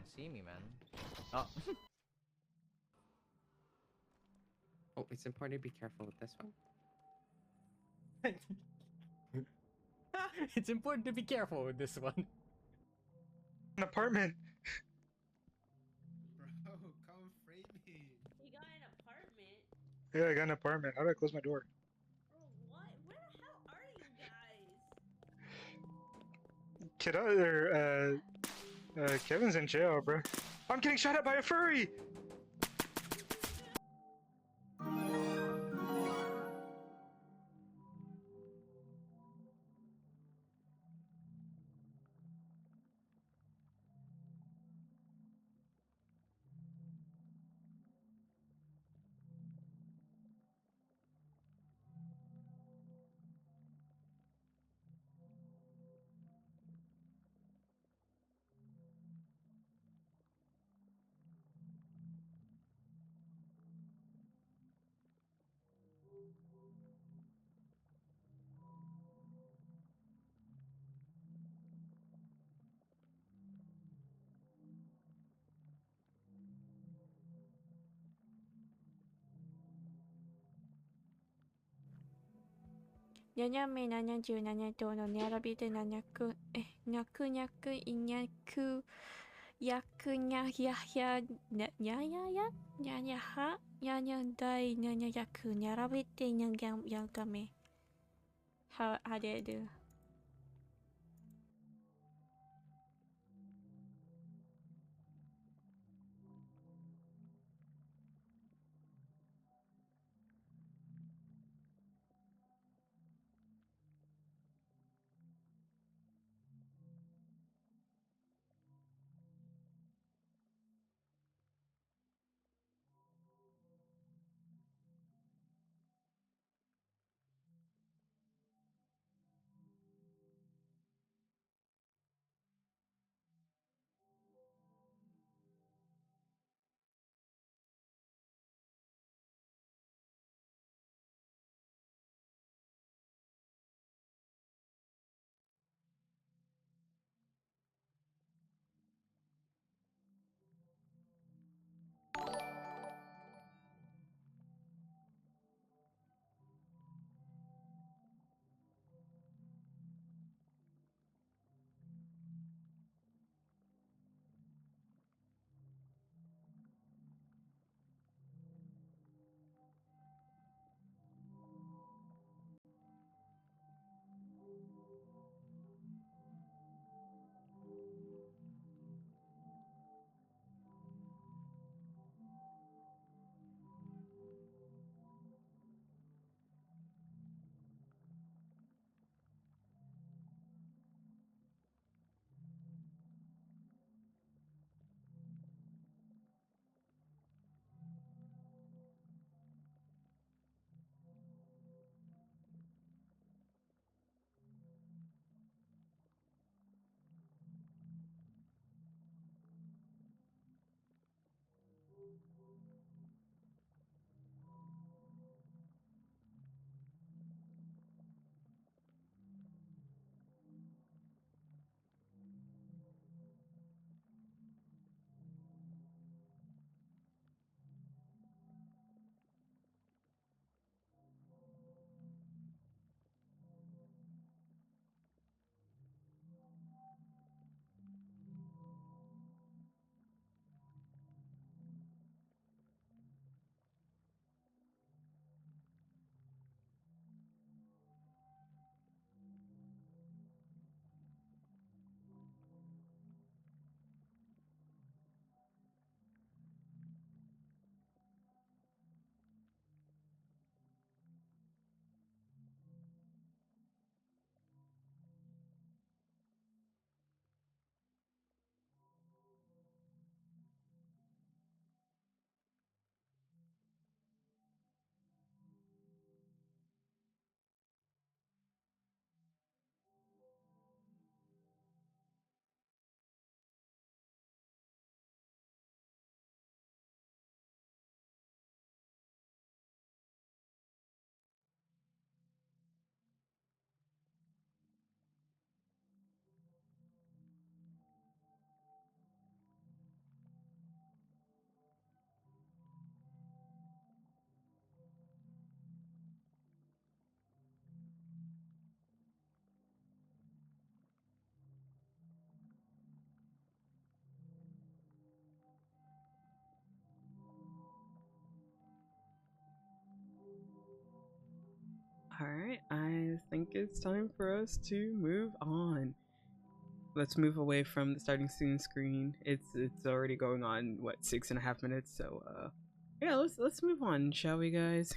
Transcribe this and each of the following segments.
can see me, man. Oh. Oh, it's important to be careful with this one. It's important to be careful with this one. An apartment. Bro, come free me. You got an apartment? Yeah, I got an apartment. How do I close my door? Bro, what? Where the hell are you guys? Kevin's in jail, bro. I'm getting shot at by a furry! Nyanyi me nanya ju nanya to no nyarabi de nanya ku nyaku nyaku inyaku yaku nya ya ya nya ya ya nya ha nya dai nya yaku nyarabi de nya yagame. How did I do? Alright, I think it's time for us to move on. Let's move away from the starting soon screen. It's already going on, what, 6.5 minutes, so yeah, let's move on, shall we, guys?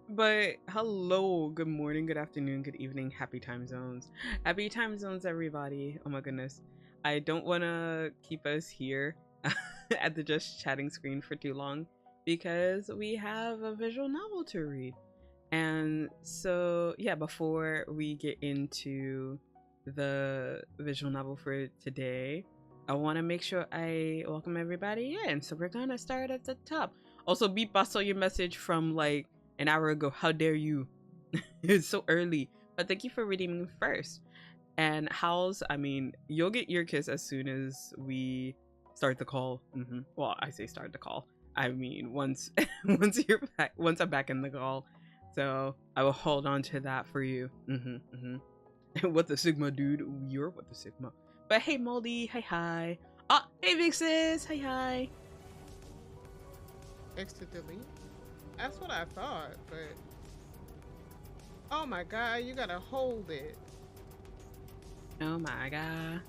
But hello, good morning, good afternoon, good evening, happy time zones. Happy time zones, everybody. Oh my goodness. I don't want to keep us here at the just chatting screen for too long because we have a visual novel to read. And so, yeah, before we get into the visual novel for today, I want to make sure I welcome everybody in. So we're gonna start at the top. Also, Beep, I saw your message from like an hour ago. How dare you? It's so early. But thank you for redeeming first. And Howls, I mean, you'll get your kiss as soon as we start the call. Well, I say start the call. I mean, once once I'm back in the call. So I will hold on to that for you. What the Sigma, dude? You're what the Sigma. But hey, Moldy, hi. Ah, hey, Vixis, hi. Extra delete? That's what I thought, but oh my god, you gotta hold it. Oh my god.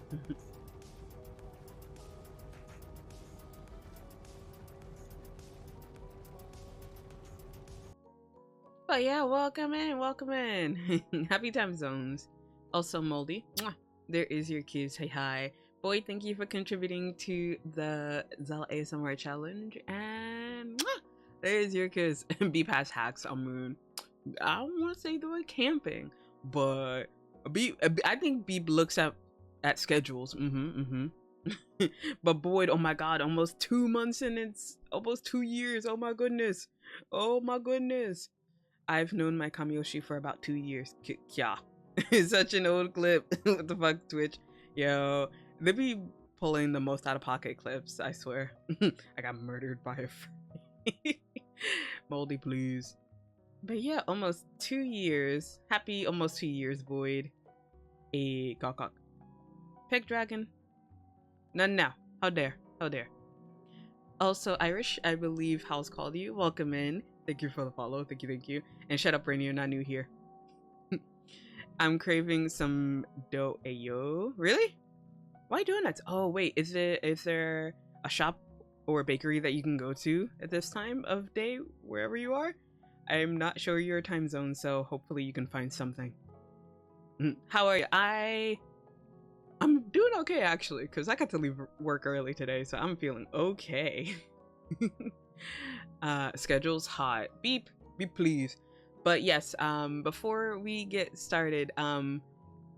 But yeah, welcome in. Happy time zones. Also, Moldy, mwah, there is your kiss, hi. Boy, thank you for contributing to the Zela ASMR challenge, and mwah, there is your kiss. B pass hacks on Moon. I don't want to say the word camping, but I think Beep looks at schedules. But Boyd, oh my god, almost 2 months and it's almost 2 years. Oh my goodness. I've known my Kamiyoshi for about 2 years. Yeah. It's such an old clip. What the fuck, Twitch? Yo, they be pulling the most out of pocket clips, I swear. I got murdered by a friend. Moldy, please. But yeah, almost 2 years. Happy almost 2 years, Boyd. A gawk. Peg dragon. None now. How dare. Also, Irish, I believe House called you. Welcome in. Thank you for the follow. Thank you. And shut up, Rainy, you're not new here. I'm craving some dough. Ayo. Really? Why doing that? Oh, wait. Is there a shop or a bakery that you can go to at this time of day, wherever you are? I'm not sure your time zone, so hopefully you can find something. How are you? I'm doing okay, actually, because I got to leave work early today, so I'm feeling okay. Schedule's hot. Beep, please. But yes, before we get started,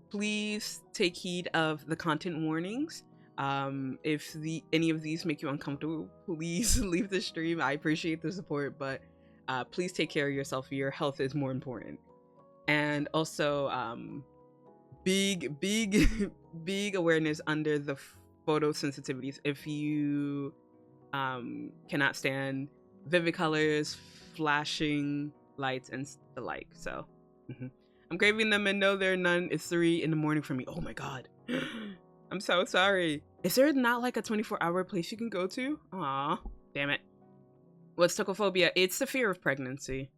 please take heed of the content warnings. If any of these make you uncomfortable, please leave the stream. I appreciate the support, but please take care of yourself. Your health is more important. And also, big awareness under the photosensitivities. If you cannot stand vivid colors, flashing lights, and the like. So I'm craving them and no, there are none. It's 3 in the morning for me. Oh my god. I'm so sorry. Is there not like a 24-hour place you can go to? Aw, damn it. What's tocophobia? It's the fear of pregnancy.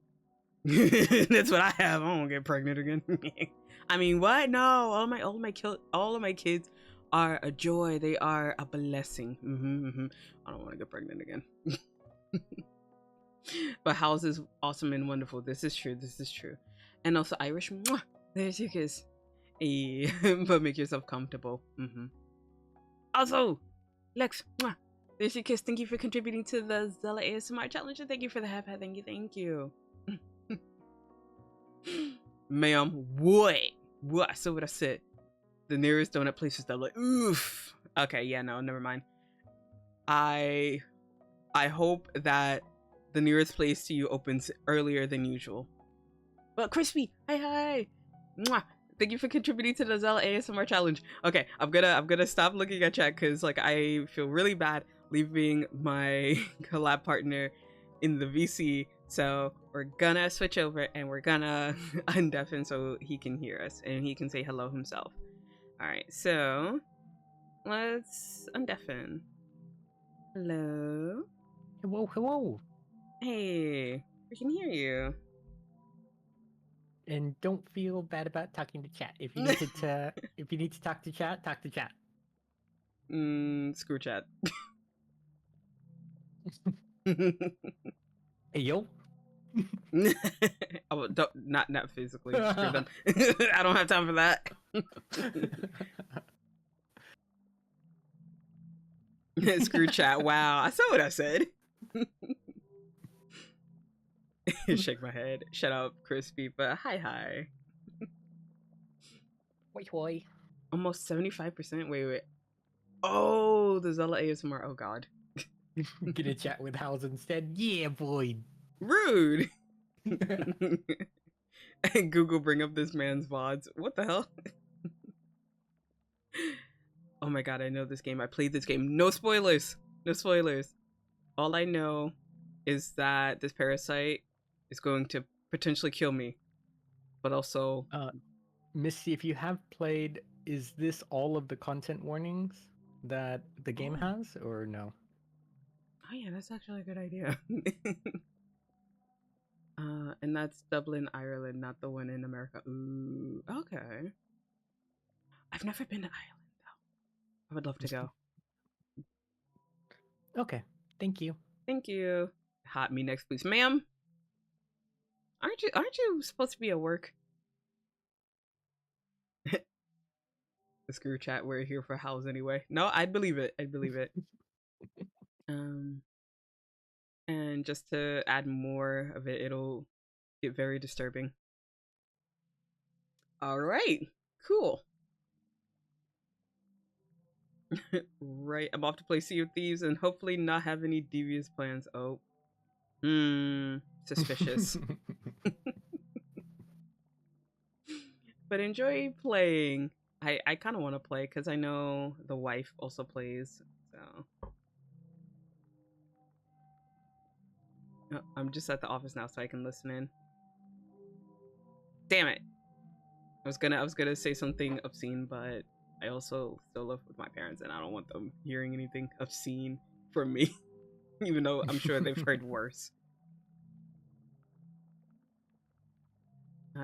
That's what I have. I won't get pregnant again. I mean, what? No, all of my kids are a joy. They are a blessing. I don't want to get pregnant again. But House is awesome and wonderful. This is true. And also Irish. Mwah, there's your kiss. But make yourself comfortable. Also, Lex. Mwah, there's your kiss. Thank you for contributing to the Zela ASMR challenge. And thank you for the half. Thank you. Ma'am, what? I saw what I said. The nearest donut place is that like, oof. Okay, yeah, no, never mind. I hope that the nearest place to you opens earlier than usual. But Crispy, hi. Mwah. Thank you for contributing to the Zela ASMR challenge. Okay, I'm gonna stop looking at chat because like I feel really bad leaving my collab partner in the VC. So we're gonna switch over and we're gonna undeafen so he can hear us and he can say hello himself. All right, so let's undeafen. Hello. Hello. Hey, we can hear you. And don't feel bad about talking to chat. If you need to, if you need to talk to chat, talk to chat. Screw chat. Hey yo. Oh, not physically. Screw them. I don't have time for that. Screw chat. Wow, I saw what I said. Shake my head. Shut up, crispy. But hi. Hoi. Almost 75%. Wait. Oh, the Zela ASMR. Oh god. Gonna chat with House instead. Yeah, boy. Rude. Google bring up this man's VODs. What the hell? Oh my god, I know this game. I played this game. No spoilers. No spoilers. All I know is that this parasite is going to potentially kill me. But also... Misty, if you have played, is this all of the content warnings that the game has, or no? Oh yeah, that's actually a good idea. And that's Dublin, Ireland, not the one in America. Ooh, okay. I've never been to Ireland, though. I would love to go. Okay, thank you. Thank you. Hot me next, please. Ma'am? Aren't you supposed to be at work? The screw chat, we're here for House anyway. No, I'd believe it. And just to add more of it, it'll get very disturbing. Alright, cool. Right, I'm off to play Sea of Thieves and hopefully not have any devious plans. Oh. Suspicious. But enjoy playing. I kind of want to play because I know the wife also plays, so. Oh, I'm just at the office now so I can listen in. Damn it. I was gonna say something obscene, but I also still live with my parents and I don't want them hearing anything obscene from me. Even though I'm sure they've heard worse.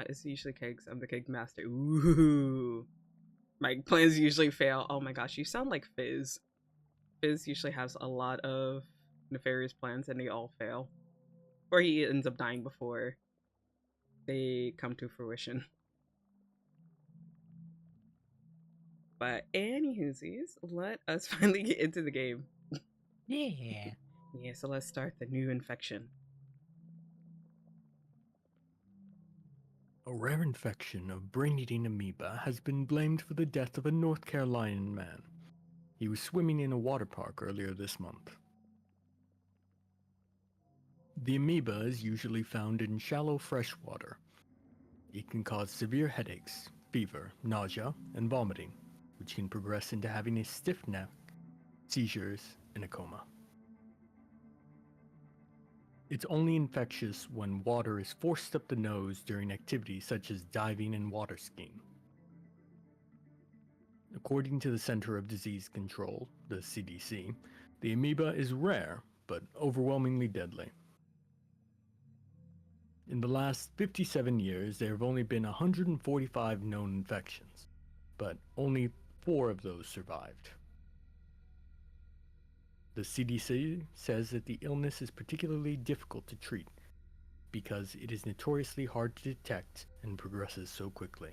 It's usually kegs. I'm the keg master. Ooh. My plans usually fail. Oh my gosh, you sound like Fizz. Fizz usually has a lot of nefarious plans and they all fail. Or he ends up dying before they come to fruition. But anywhoosies, let us finally get into the game. Yeah. Yeah, so let's start the new infection. A rare infection of brain-eating amoeba has been blamed for the death of a North Carolinian man. He was swimming in a water park earlier this month. The amoeba is usually found in shallow freshwater. It can cause severe headaches, fever, nausea, and vomiting, which can progress into having a stiff neck, seizures, and a coma. It's only infectious when water is forced up the nose during activities such as diving and water skiing. According to the Center of Disease Control, the CDC, the amoeba is rare but overwhelmingly deadly. In the last 57 years, there have only been 145 known infections, but only 4 of those survived. The CDC says that the illness is particularly difficult to treat because it is notoriously hard to detect and progresses so quickly.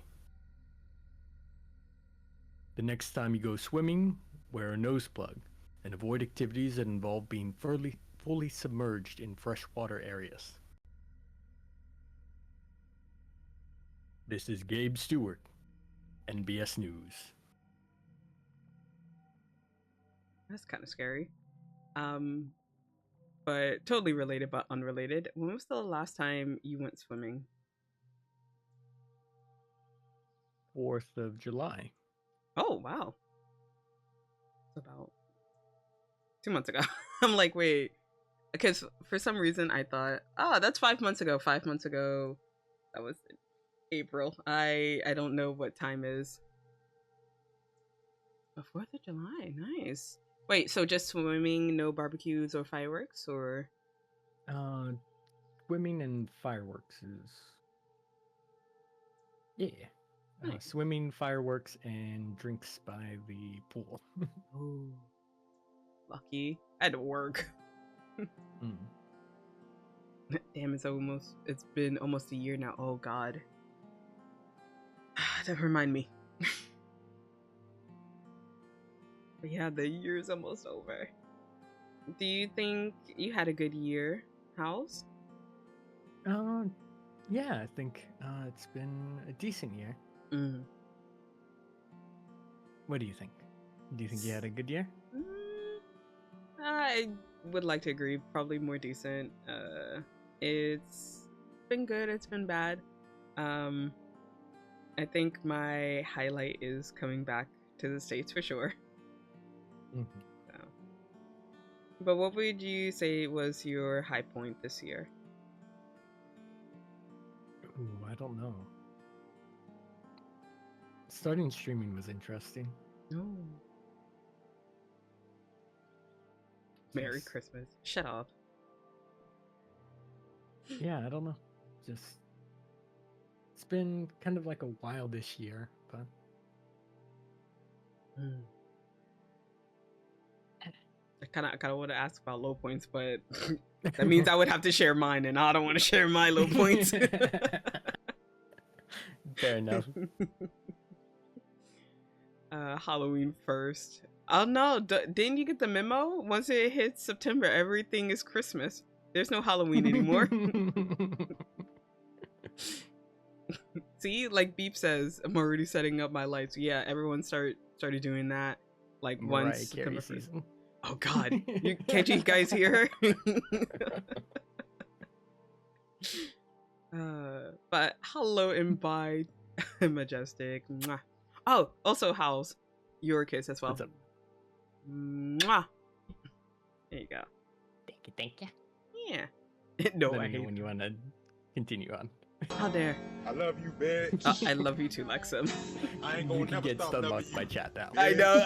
The next time you go swimming, wear a nose plug and avoid activities that involve being fully submerged in freshwater areas. This is Gabe Stewart, NBS News. That's kind of scary. But totally related but unrelated. When was the last time you went swimming? 4th of July. Oh, wow. It's about 2 months ago. I'm like, wait. Because for some reason I thought, that's 5 months ago. 5 months ago. That was April. I don't know what time is. The 4th of July. Nice. Wait, so just swimming, no barbecues or fireworks, or? Swimming and fireworks is Yeah. Nice. Swimming, fireworks, and drinks by the pool. Oh, lucky. I had to work. Mm. Damn, it's been almost a year now. Oh God. Don't remind me. But yeah, the year's almost over. Do you think you had a good year, House? Yeah, I think it's been a decent year. Mm. What do you think? Do you think you had a good year? I would like to agree. Probably more decent. It's been good. It's been bad. I think my highlight is coming back to the States for sure. Mhm. So. But what would you say was your high point this year? Ooh, I don't know. Starting streaming was interesting. Oh. Merry Just- Christmas. Shut up. Yeah, I don't know. Just it's been kind of like a wildish year, but I kind of want to ask about low points, but that means I would have to share mine, and I don't want to share my low points. Fair enough. Halloween first. Oh no, didn't you get the memo? Once it hits September, everything is Christmas. There's no Halloween anymore. See, like Beep says, I'm already setting up my lights. Yeah, everyone started doing that. Like Mariah once Carey September 1st. season. Oh God, can't you guys hear her? But hello and bye, Majestic. Mwah. Oh, also House, your kiss as well. What's up? Mwah. There you go. Thank you. Yeah. No, Let I me know hate. when you want to continue on. How dare. I love you, bitch. Oh, I love you too, Lexum. I ain't You gonna can never get stop stun loving locked you. by chat now. I know.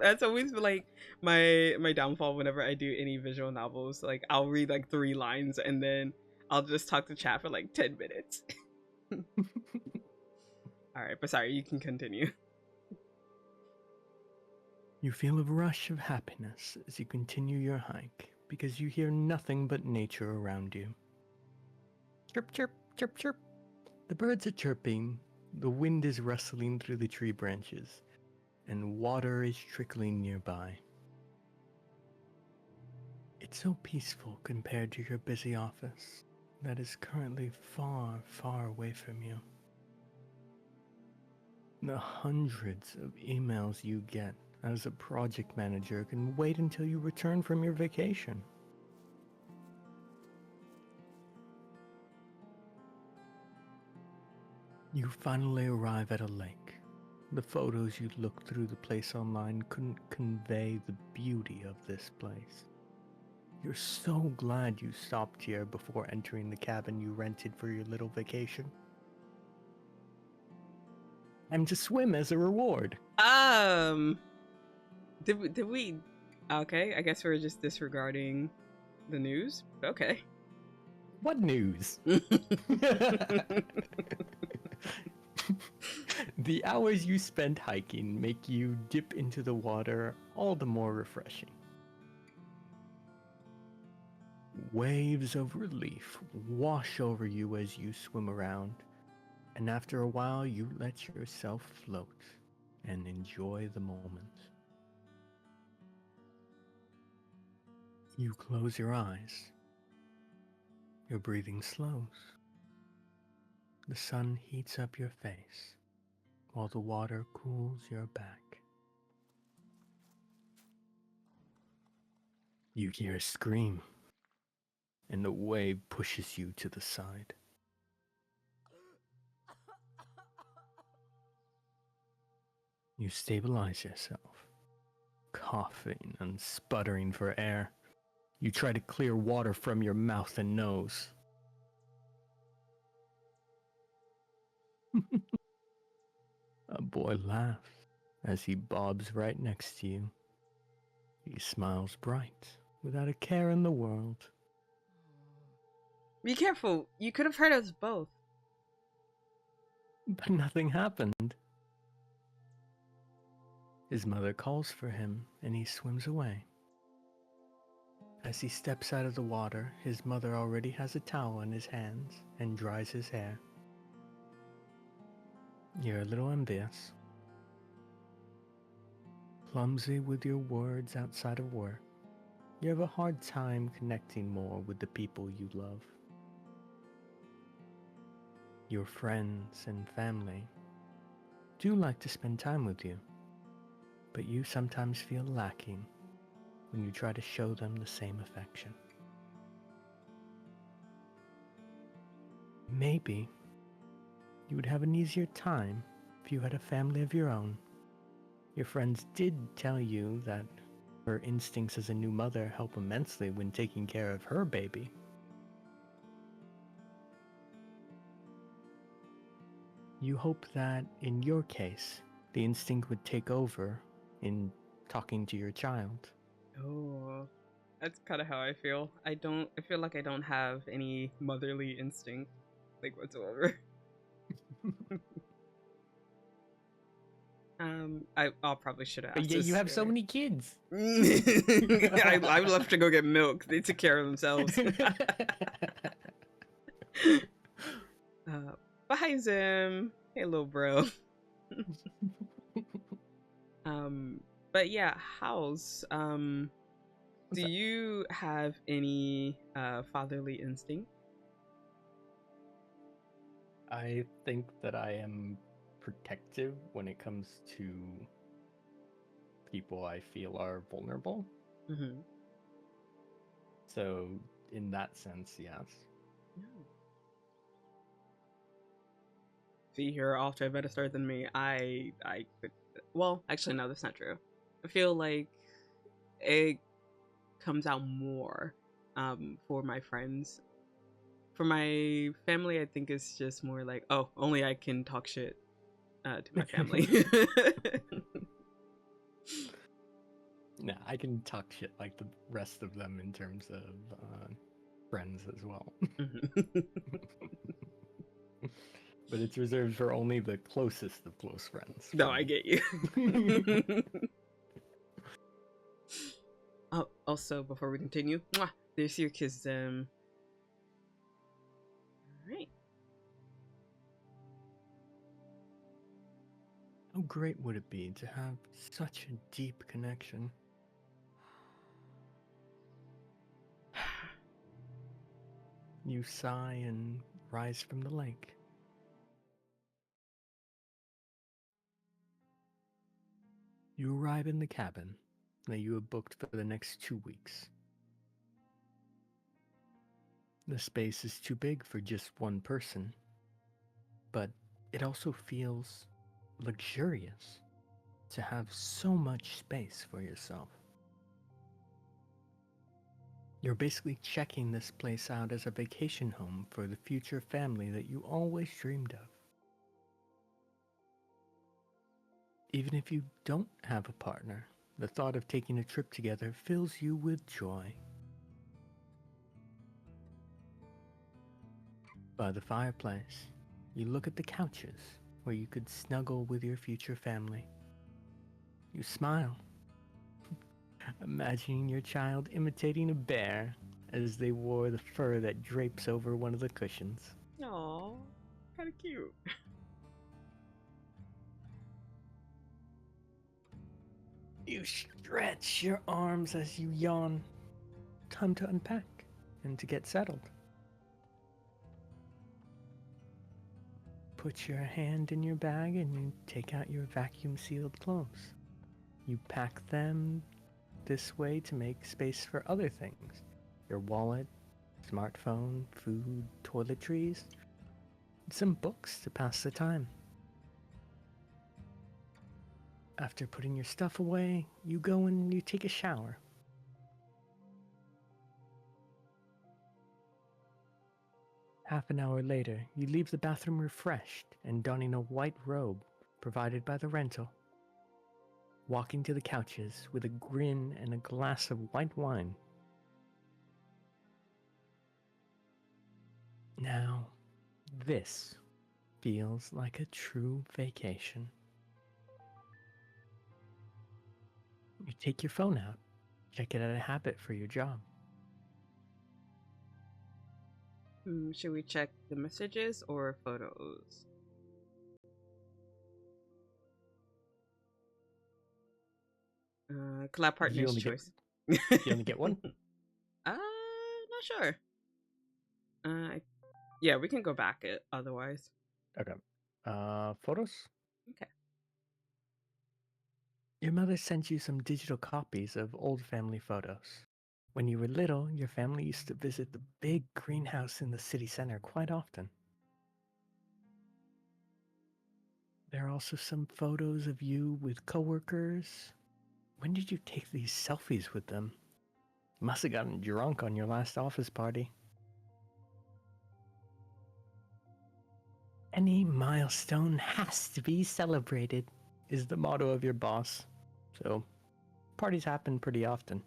That's always been like my downfall whenever I do any visual novels. Like I'll read like 3 lines and then I'll just talk to chat for like 10 minutes. All right, but sorry, you can continue. You feel a rush of happiness as you continue your hike because you hear nothing but nature around you. Chirp, chirp, chirp, chirp. The birds are chirping, the wind is rustling through the tree branches, and water is trickling nearby. It's so peaceful compared to your busy office that is currently far, far away from you. The hundreds of emails you get as a project manager can wait until you return from your vacation. You finally arrive at a lake. The photos you looked through the place online couldn't convey the beauty of this place. You're so glad you stopped here before entering the cabin you rented for your little vacation. And to swim as a reward. Did we okay, I guess we're just disregarding the news. Okay. What news? The hours you spend hiking make you dip into the water all the more refreshing. Waves of relief wash over you as you swim around, and after a while you let yourself float and enjoy the moment. You close your eyes. Your breathing slows. The sun heats up your face, while the water cools your back. You hear a scream, and the wave pushes you to the side. You stabilize yourself, coughing and sputtering for air. You try to clear water from your mouth and nose. A boy laughs as he bobs right next to you. He smiles bright, without a care in the world. Be careful. You could have hurt us both. But nothing happened. His mother calls for him and he swims away. As he steps out of the water, his mother already has a towel in his hands and dries his hair. You're a little envious. Clumsy with your words outside of work. You have a hard time connecting more with the people you love. Your friends and family do like to spend time with you, but you sometimes feel lacking when you try to show them the same affection. Maybe you would have an easier time if you had a family of your own. Your friends did tell you that her instincts as a new mother help immensely when taking care of her baby. You hope that, in your case, the instinct would take over in talking to your child. Oh, that's kind of how I feel. I feel like I don't have any motherly instinct, like, whatsoever. I'll probably should have But asked yeah, this you have so earlier. many kids. I left to go get milk. They took care of themselves. Bye, Zim. Hey, little bro. But yeah, House. Do you have any fatherly instinct? I think that I am protective when it comes to people I feel are vulnerable. Mm-hmm. So, in that sense, yes. See, you're off to a better start than me. I could. Well, actually, no, that's not true. I feel like it comes out more for my friends. For my family, I think it's just more like, oh, only I can talk shit to my family. Nah, I can talk shit like the rest of them in terms of friends as well. But it's reserved for only the closest of close friends. No, I get you. Oh, also, before we continue, mwah, there's your kiss. All right. How great would it be to have such a deep connection? You sigh and rise from the lake. You arrive in the cabin that you have booked for the next 2 weeks. The space is too big for just one person, but it also feels luxurious to have so much space for yourself. You're basically checking this place out as a vacation home for the future family that you always dreamed of. Even if you don't have a partner, the thought of taking a trip together fills you with joy. By the fireplace, you look at the couches where you could snuggle with your future family. You smile, imagining your child imitating a bear as they wore the fur that drapes over one of the cushions. Aw, kind of cute. You stretch your arms as you yawn. Time to unpack and to get settled. Put your hand in your bag and you take out your vacuum-sealed clothes. You pack them this way to make space for other things. Your wallet, smartphone, food, toiletries, and some books to pass the time. After putting your stuff away, you go and you take a shower. Half an hour later, you leave the bathroom refreshed and donning a white robe provided by the rental. Walking to the couches with a grin and a glass of white wine. Now, this feels like a true vacation. You take your phone out, check it out a habit for your job. Should we check the messages or photos? Collab partner's only get- choice. You only get one? Not sure. Yeah, we can go back it otherwise. Okay. Photos? Okay. Your mother sent you some digital copies of old family photos. When you were little, your family used to visit the big greenhouse in the city center quite often. There are also some photos of you with coworkers. When did you take these selfies with them? You must have gotten drunk on your last office party. Any milestone has to be celebrated, is the motto of your boss. So, parties happen pretty often.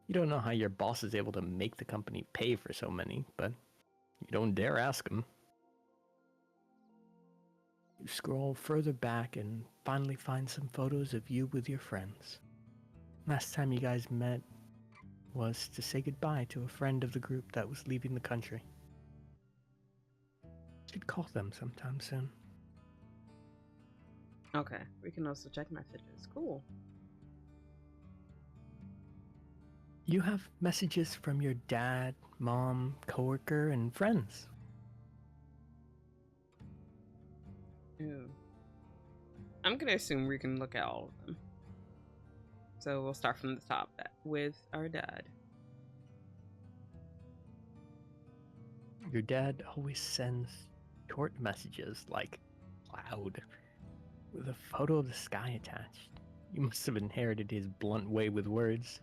You don't know how your boss is able to make the company pay for so many, but you don't dare ask him. You scroll further back and finally find some photos of you with your friends. Last time you guys met was to say goodbye to a friend of the group that was leaving the country. Should call them sometime soon. Okay, we can also check messages. Cool. You have messages from your dad, mom, coworker, and friends. Ooh. I'm gonna assume we can look at all of them. So we'll start from the top with our dad. Your dad always sends short messages, like loud, with a photo of the sky attached. You must have inherited his blunt way with words.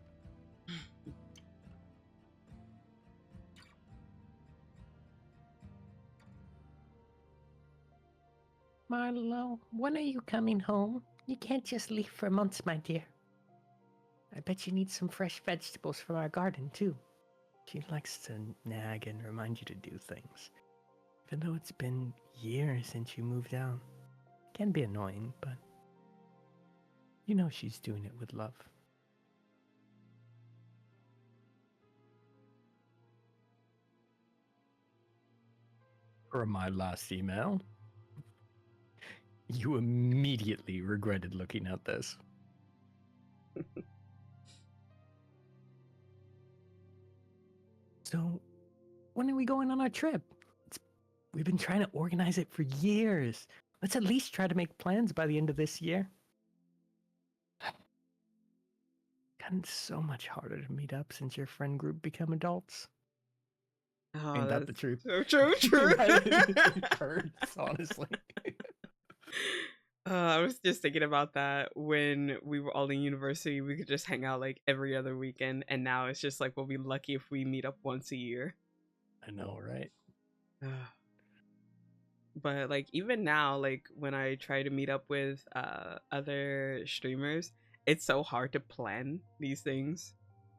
Marlo, when are you coming home? You can't just leave for months, my dear. I bet you need some fresh vegetables from our garden, too. She likes to nag and remind you to do things. Even though it's been years since you moved out. It can be annoying, but you know she's doing it with love. For my last email, you immediately regretted looking at this. So, when are we going on our trip? We've been trying to organize it for years. Let's at least try to make plans by the end of this year. Gotten so much harder to meet up since your friend group became adults. Oh, Ain't that the that's truth? so true. It hurts, honestly. I was just thinking about that when we were all in university. We could just hang out like every other weekend, and now it's just like we'll be lucky if we meet up once a year. I know, right? But like even now, like when I try to meet up with other streamers, it's so hard to plan these things.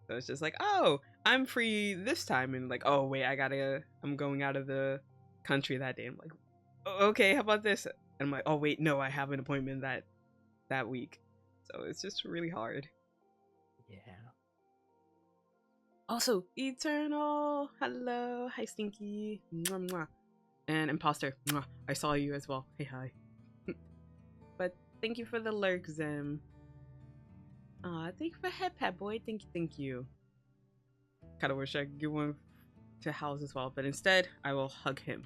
So it's just like, oh, I'm free this time, and like, oh wait, I'm going out of the country that day. I'm like, okay, how about this? And I'm like, oh wait, no, I have an appointment that week. So it's just really hard. Yeah. Also, Eternal, hello, hi Stinky, mwah, mwah. And Imposter, mwah. I saw you as well. Hey, hi. But thank you for the lurk, Zim. Thank you for head pat boy. Thank you. Kind of wish I could give one to House as well, but instead I will hug him.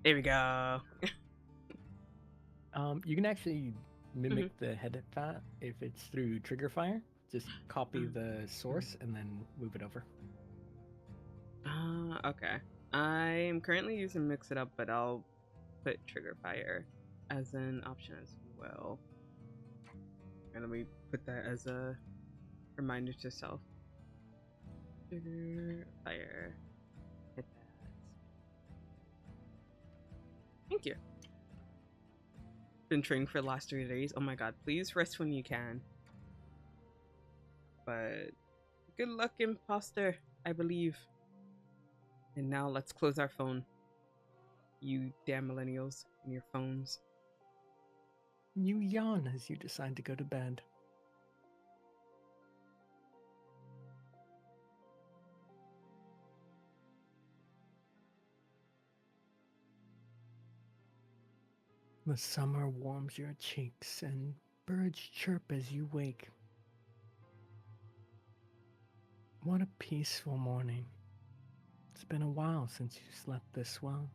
There we go. You can actually mimic the head fat if it's through trigger fire. Just copy the source and then move it over. Okay. I am currently using Mix It Up, but I'll put Trigger Fire as an option as well. And let me put that as a reminder to self. Trigger Fire. Hit that. Thank you. Been training for the last 3 days. Oh my god, please rest when you can. But good luck, Imposter, I believe. And now let's close our phone. You damn millennials and your phones. You yawn as you decide to go to bed. The summer warms your cheeks and birds chirp as you wake. What a peaceful morning. It's been a while since you slept this well.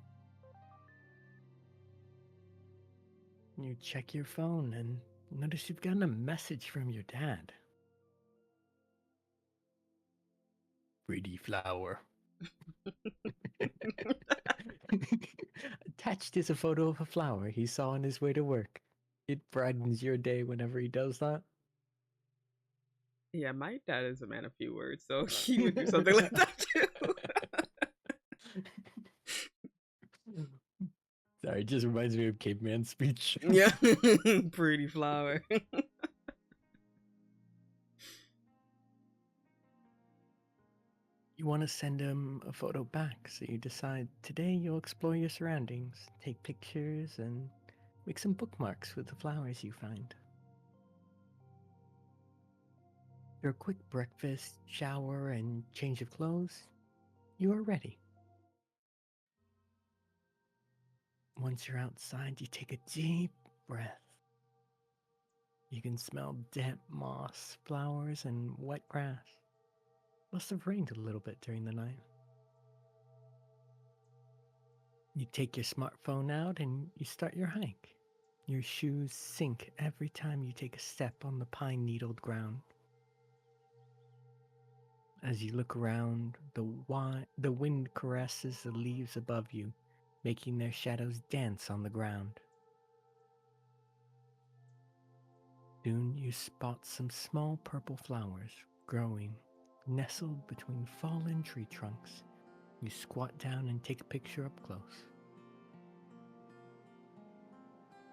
You check your phone and notice you've gotten a message from your dad. Pretty flower. Attached is a photo of a flower he saw on his way to work. It brightens your day whenever he does that. Yeah, my dad is a man of few words, so he would do something like that too. Sorry, it just reminds me of caveman speech. Yeah, pretty flower. You want to send him a photo back, so you decide today you'll explore your surroundings, take pictures, and make some bookmarks with the flowers you find. After a quick breakfast, shower, and change of clothes, you are ready. Once you're outside, you take a deep breath. You can smell damp moss, flowers, and wet grass. Must have rained a little bit during the night. You take your smartphone out and you start your hike. Your shoes sink every time you take a step on the pine-needled ground. As you look around, the wind caresses the leaves above you, making their shadows dance on the ground. Soon you spot some small purple flowers growing, nestled between fallen tree trunks. You squat down and take a picture up close.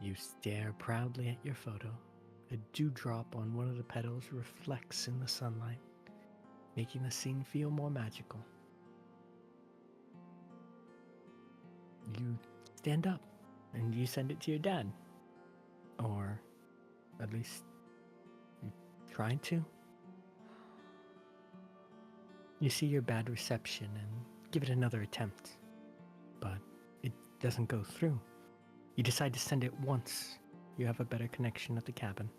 You stare proudly at your photo. A dewdrop on one of the petals reflects in the sunlight, making the scene feel more magical. You stand up and you send it to your dad. Or at least you try to. You see your bad reception and give it another attempt, but it doesn't go through. You decide to send it once you have a better connection at the cabin.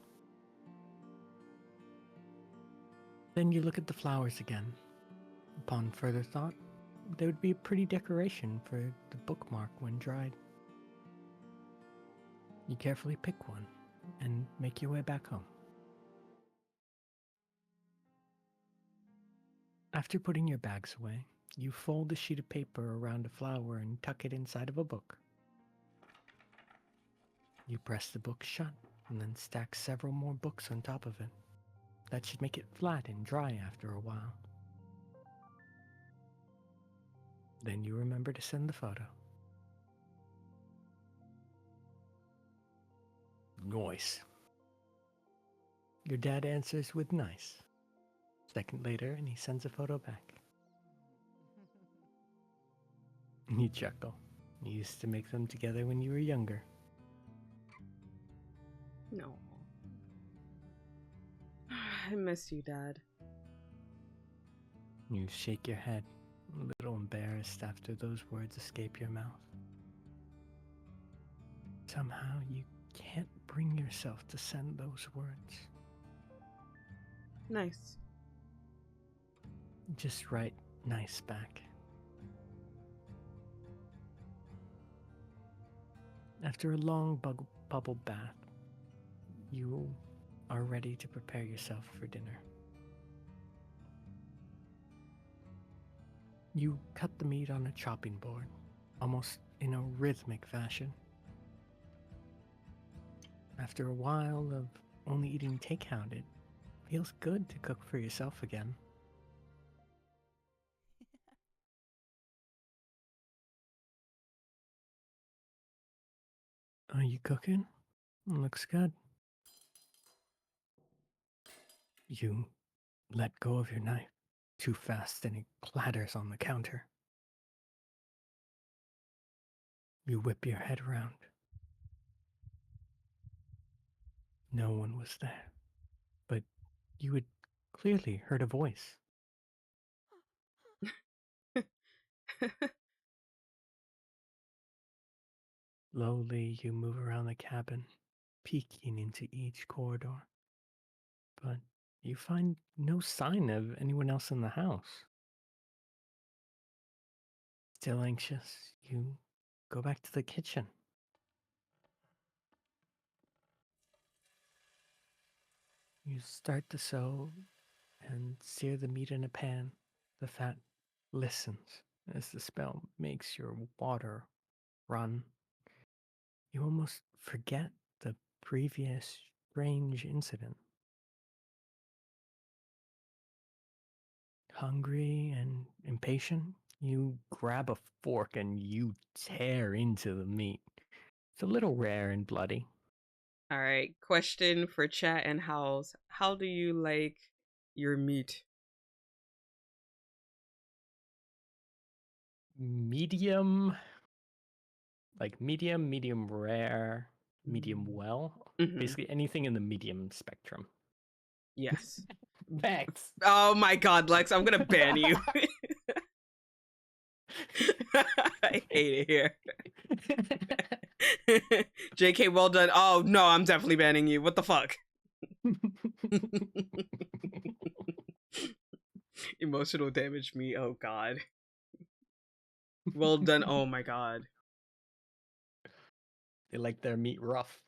Then you look at the flowers again. Upon further thought, they would be a pretty decoration for the bookmark when dried. You carefully pick one and make your way back home. After putting your bags away, you fold a sheet of paper around a flower and tuck it inside of a book. You press the book shut and then stack several more books on top of it. That should make it flat and dry after a while. Then you remember to send the photo. Nice. Your dad answers with nice. A second later, and he sends a photo back. You chuckle. You used to make them together when you were younger. No. I miss you, Dad. You shake your head, a little embarrassed after those words escape your mouth. Somehow you can't bring yourself to send those words. Nice. Just write nice back. After a long bubble bath, you are ready to prepare yourself for dinner. You cut the meat on a chopping board, almost in a rhythmic fashion. After a while of only eating takeout, it feels good to cook for yourself again. Are you cooking? Looks good. You let go of your knife too fast and it clatters on the counter. You whip your head around. No one was there, but you had clearly heard a voice. Slowly, you move around the cabin, peeking into each corridor, but you find no sign of anyone else in the house. Still anxious, you go back to the kitchen. You start to sew and sear the meat in a pan. The fat listens as the smell makes your water run. You almost forget the previous strange incident. Hungry and impatient, you grab a fork and you tear into the meat. It's a little rare and bloody. All right, question for chat and house. How do you like your meat? Medium, like medium rare, medium well. Mhm. Basically anything in the medium spectrum. Yes. Max. Oh my god, Lex, I'm gonna ban you. I hate it here. JK, well done. Oh no, I'm definitely banning you. What the fuck? Emotional damage me. Oh god. Well done. Oh my god. They like their meat rough.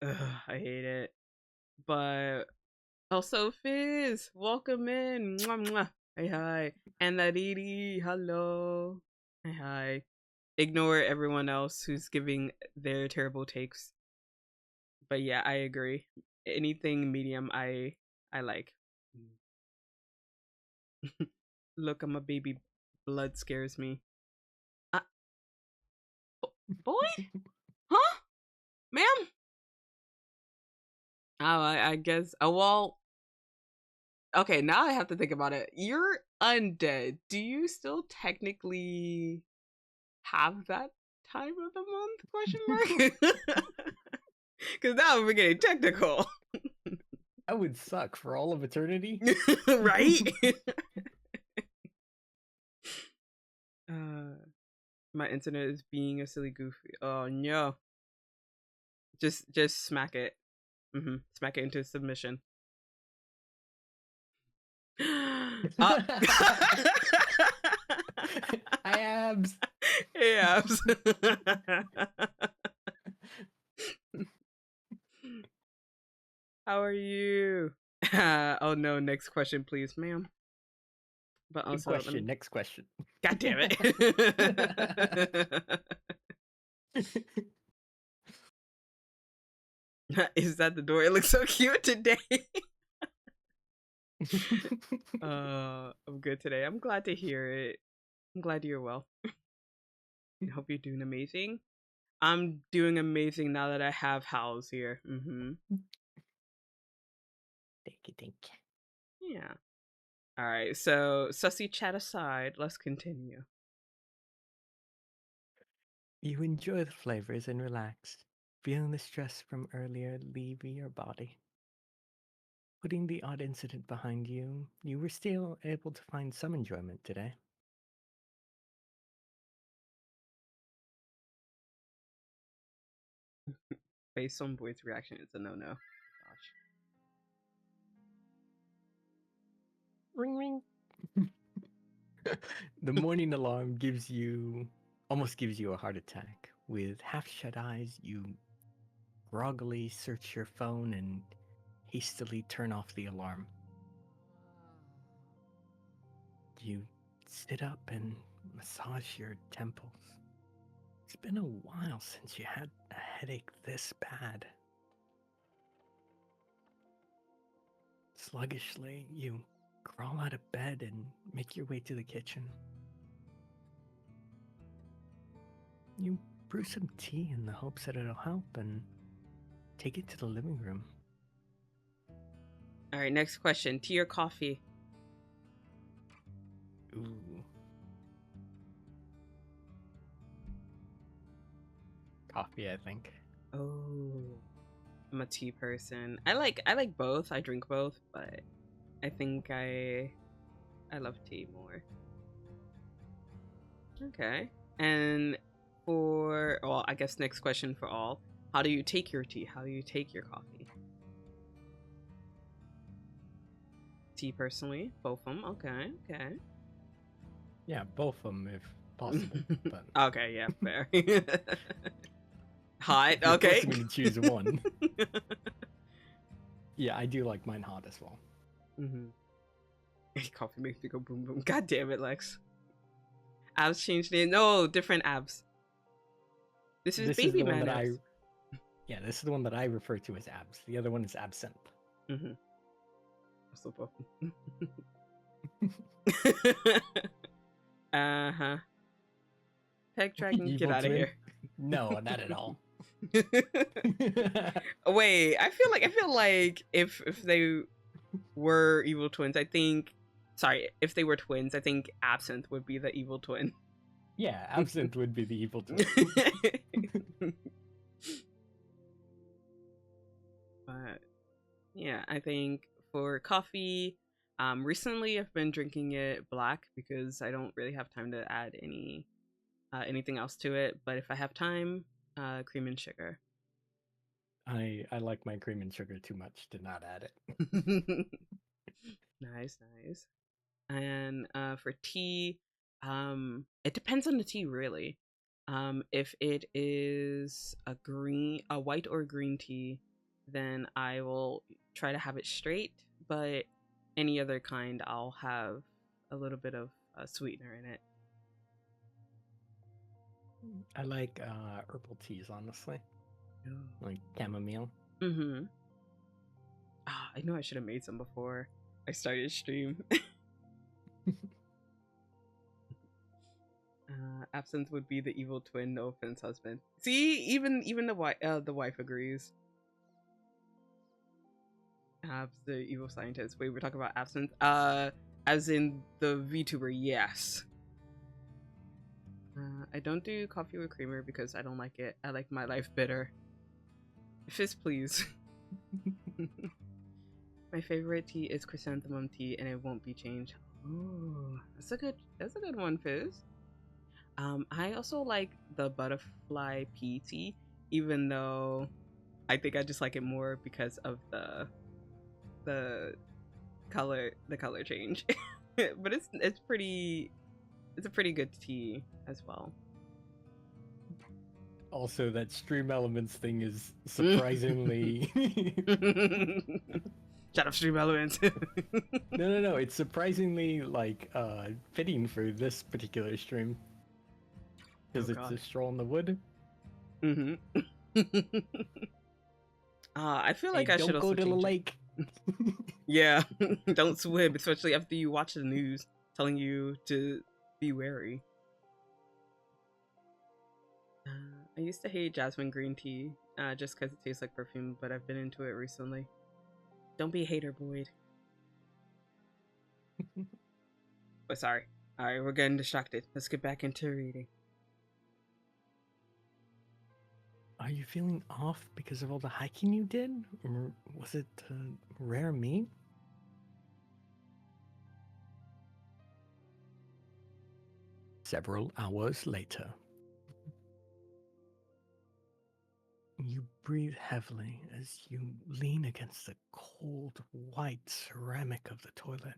Ugh, I hate it. But also Fizz, welcome in. Mwah, mwah. Hi hi. And Lariri, hello. Hi hi. Ignore everyone else who's giving their terrible takes. But yeah, I agree. Anything medium I like. Look, I'm a baby. Blood scares me. Boy? Huh? Ma'am? Oh, I guess. Oh, well. Okay, now I have to think about it. You're undead. Do you still technically have that time of the month? Question mark. Because now we're getting technical, That would suck for all of eternity. right? My internet is being a silly goofy. Oh no! Just smack it. Smack it into submission. Hi, abs. Hey, abs. How are you? Oh no, next question, please, ma'am. But Good also, question. Next question. God damn it. Is that the door? It looks so cute today. I'm good today. I'm glad to hear it. I'm glad you're well. I hope you're doing amazing. I'm doing amazing now that I have Howls here. Thank you. Yeah. All right. So, sussy chat aside, let's continue. You enjoy the flavors and relax, feeling the stress from earlier leave your body. Putting the odd incident behind you, you were still able to find some enjoyment today. Based on Boyd's reaction, it's a no-no. Gosh. Ring ring. The morning alarm almost gives you a heart attack. With half shut eyes, you groggily search your phone and hastily turn off the alarm. You sit up and massage your temples. It's been a while since you had a headache this bad. Sluggishly, you crawl out of bed and make your way to the kitchen. You brew some tea in the hopes that it'll help and take it to the living room. All right, next question. Tea or coffee? Ooh, coffee, I think. Oh, I'm a tea person. I like both. I drink both, but I think I love tea more. Okay. And well, I guess next question for all. How do you take your tea? How do you take your coffee? Tea personally, both of them. Okay, okay. Yeah, both of them if possible. But Okay, yeah, fair. Hot. you're Okay. forcing me to choose one. Yeah, I do like mine hot as well. Mm-hmm. Coffee makes me go boom boom. God damn it, Lex. Abs changed name. No, different abs. This is This baby the one man that abs. Yeah, this is the one that I refer to as abs. The other one is absinthe. Mm-hmm. Also both. Uh-huh. Peg Dragon, get Evil out of twin? here. No, not at all. Wait, I feel like if they were evil twins, I think if they were twins, I think Absinthe would be the evil twin. Yeah, absinthe would be the evil twin. But yeah, I think for coffee, recently I've been drinking it black because I don't really have time to add anything else to it. But if I have time, cream and sugar. I like my cream and sugar too much to not add it. Nice, nice. And for tea, it depends on the tea really. If it is a white or green tea, then I will try to have it straight. But any other kind, I'll have a little bit of sweetener in it. I like herbal teas, honestly. Like chamomile. Mm-hmm. Ah, I know I should have made some before I started stream. Absinthe would be the evil twin. No offense, husband. See, even the wife agrees. Abs, the evil scientist. Wait, we're talking about absinthe. As in the VTuber, yes. I don't do coffee with creamer because I don't like it. I like my life bitter. Fist, please. My favorite tea is chrysanthemum tea, and it won't be changed. Oh, that's a good one, Fizz. I also like the butterfly pea tea, even though I think I just like it more because of the color change. But it's a pretty good tea as well. Also, that stream elements thing is surprisingly. Shut up, stream elements. No. It's surprisingly fitting for this particular stream because it's a stroll in the wood. Mm-hmm. I feel like Hey, I should don't also go to the change it. lake. Yeah, don't swim, especially after you watch the news telling you to be wary. I used to hate jasmine green tea, just because it tastes like perfume, but I've been into it recently. Don't be a hater, Boyd. But sorry. Alright, we're getting distracted. Let's get back into reading. Are you feeling off because of all the hiking you did? Or was it rare meat? Several hours later. You breathe heavily as you lean against the cold, white ceramic of the toilet.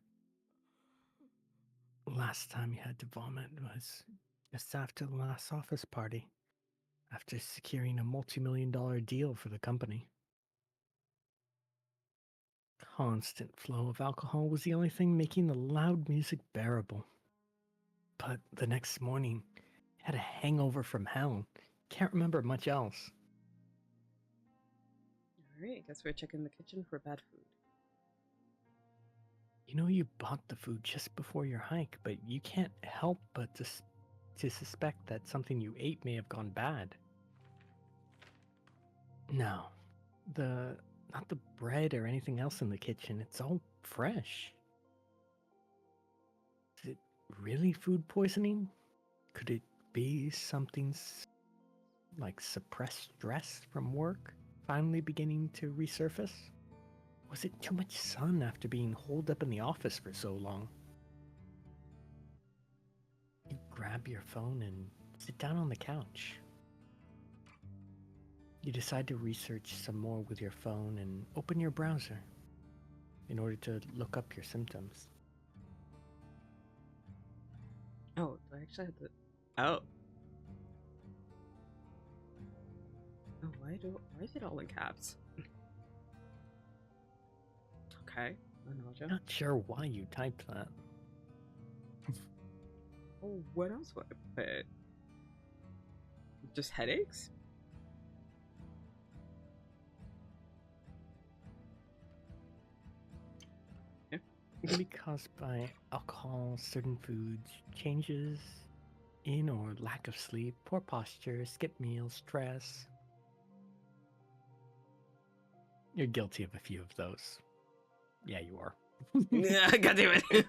Last time you had to vomit was just after the last office party, after securing a multi-million-dollar deal for the company. Constant flow of alcohol was the only thing making the loud music bearable. But the next morning, you had a hangover from hell. Can't remember much else. Alright, guess we're checking the kitchen for bad food. You know you bought the food just before your hike, but you can't help but to suspect that something you ate may have gone bad. No, not the bread or anything else in the kitchen. It's all fresh. Is it really food poisoning? Could it be something like suppressed stress from work, finally beginning to resurface? Was it too much sun after being holed up in the office for so long? You grab your phone and sit down on the couch. You decide to research some more with your phone and open your browser in order to look up your symptoms. Oh, do I actually have to? Oh. Oh, why is it all in caps? Okay. Nausea. Not sure why you typed that. Oh, what else would I put? Just headaches? Yeah. It can be caused by alcohol, certain foods, changes in or lack of sleep, poor posture, skip meals, stress. You're guilty of a few of those. Yeah, you are. Yeah, God damn it.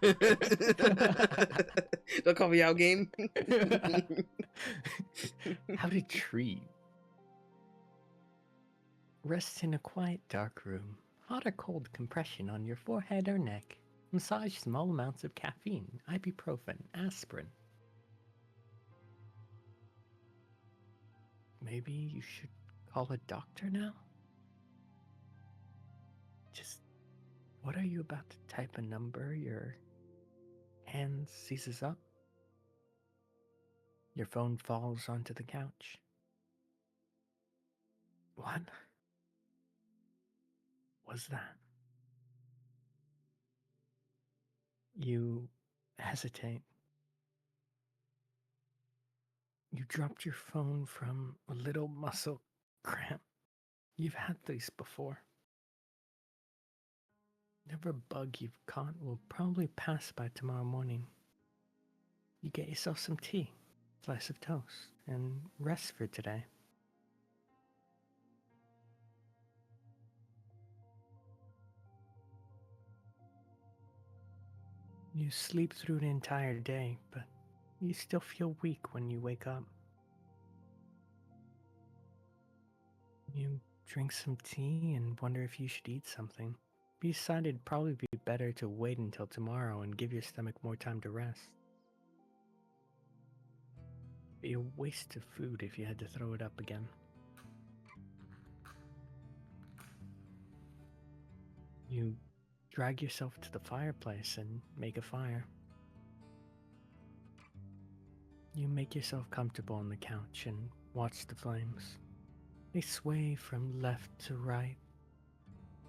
Don't call me out, game. How to treat. Rest in a quiet, dark room. Hot or cold compression on your forehead or neck. Massage small amounts of caffeine, ibuprofen, aspirin. Maybe you should call a doctor now? Just, what are you about to type a number? Your hand seizes up. Your phone falls onto the couch. What was that? You hesitate. You dropped your phone from a little muscle cramp. You've had these before. Whatever bug you've caught will probably pass by tomorrow morning. You get yourself some tea, slice of toast, and rest for today. You sleep through an entire day, but you still feel weak when you wake up. You drink some tea and wonder if you should eat something. You decided it'd probably be better to wait until tomorrow and give your stomach more time to rest. It'd be a waste of food if you had to throw it up again. You drag yourself to the fireplace and make a fire. You make yourself comfortable on the couch and watch the flames. They sway from left to right,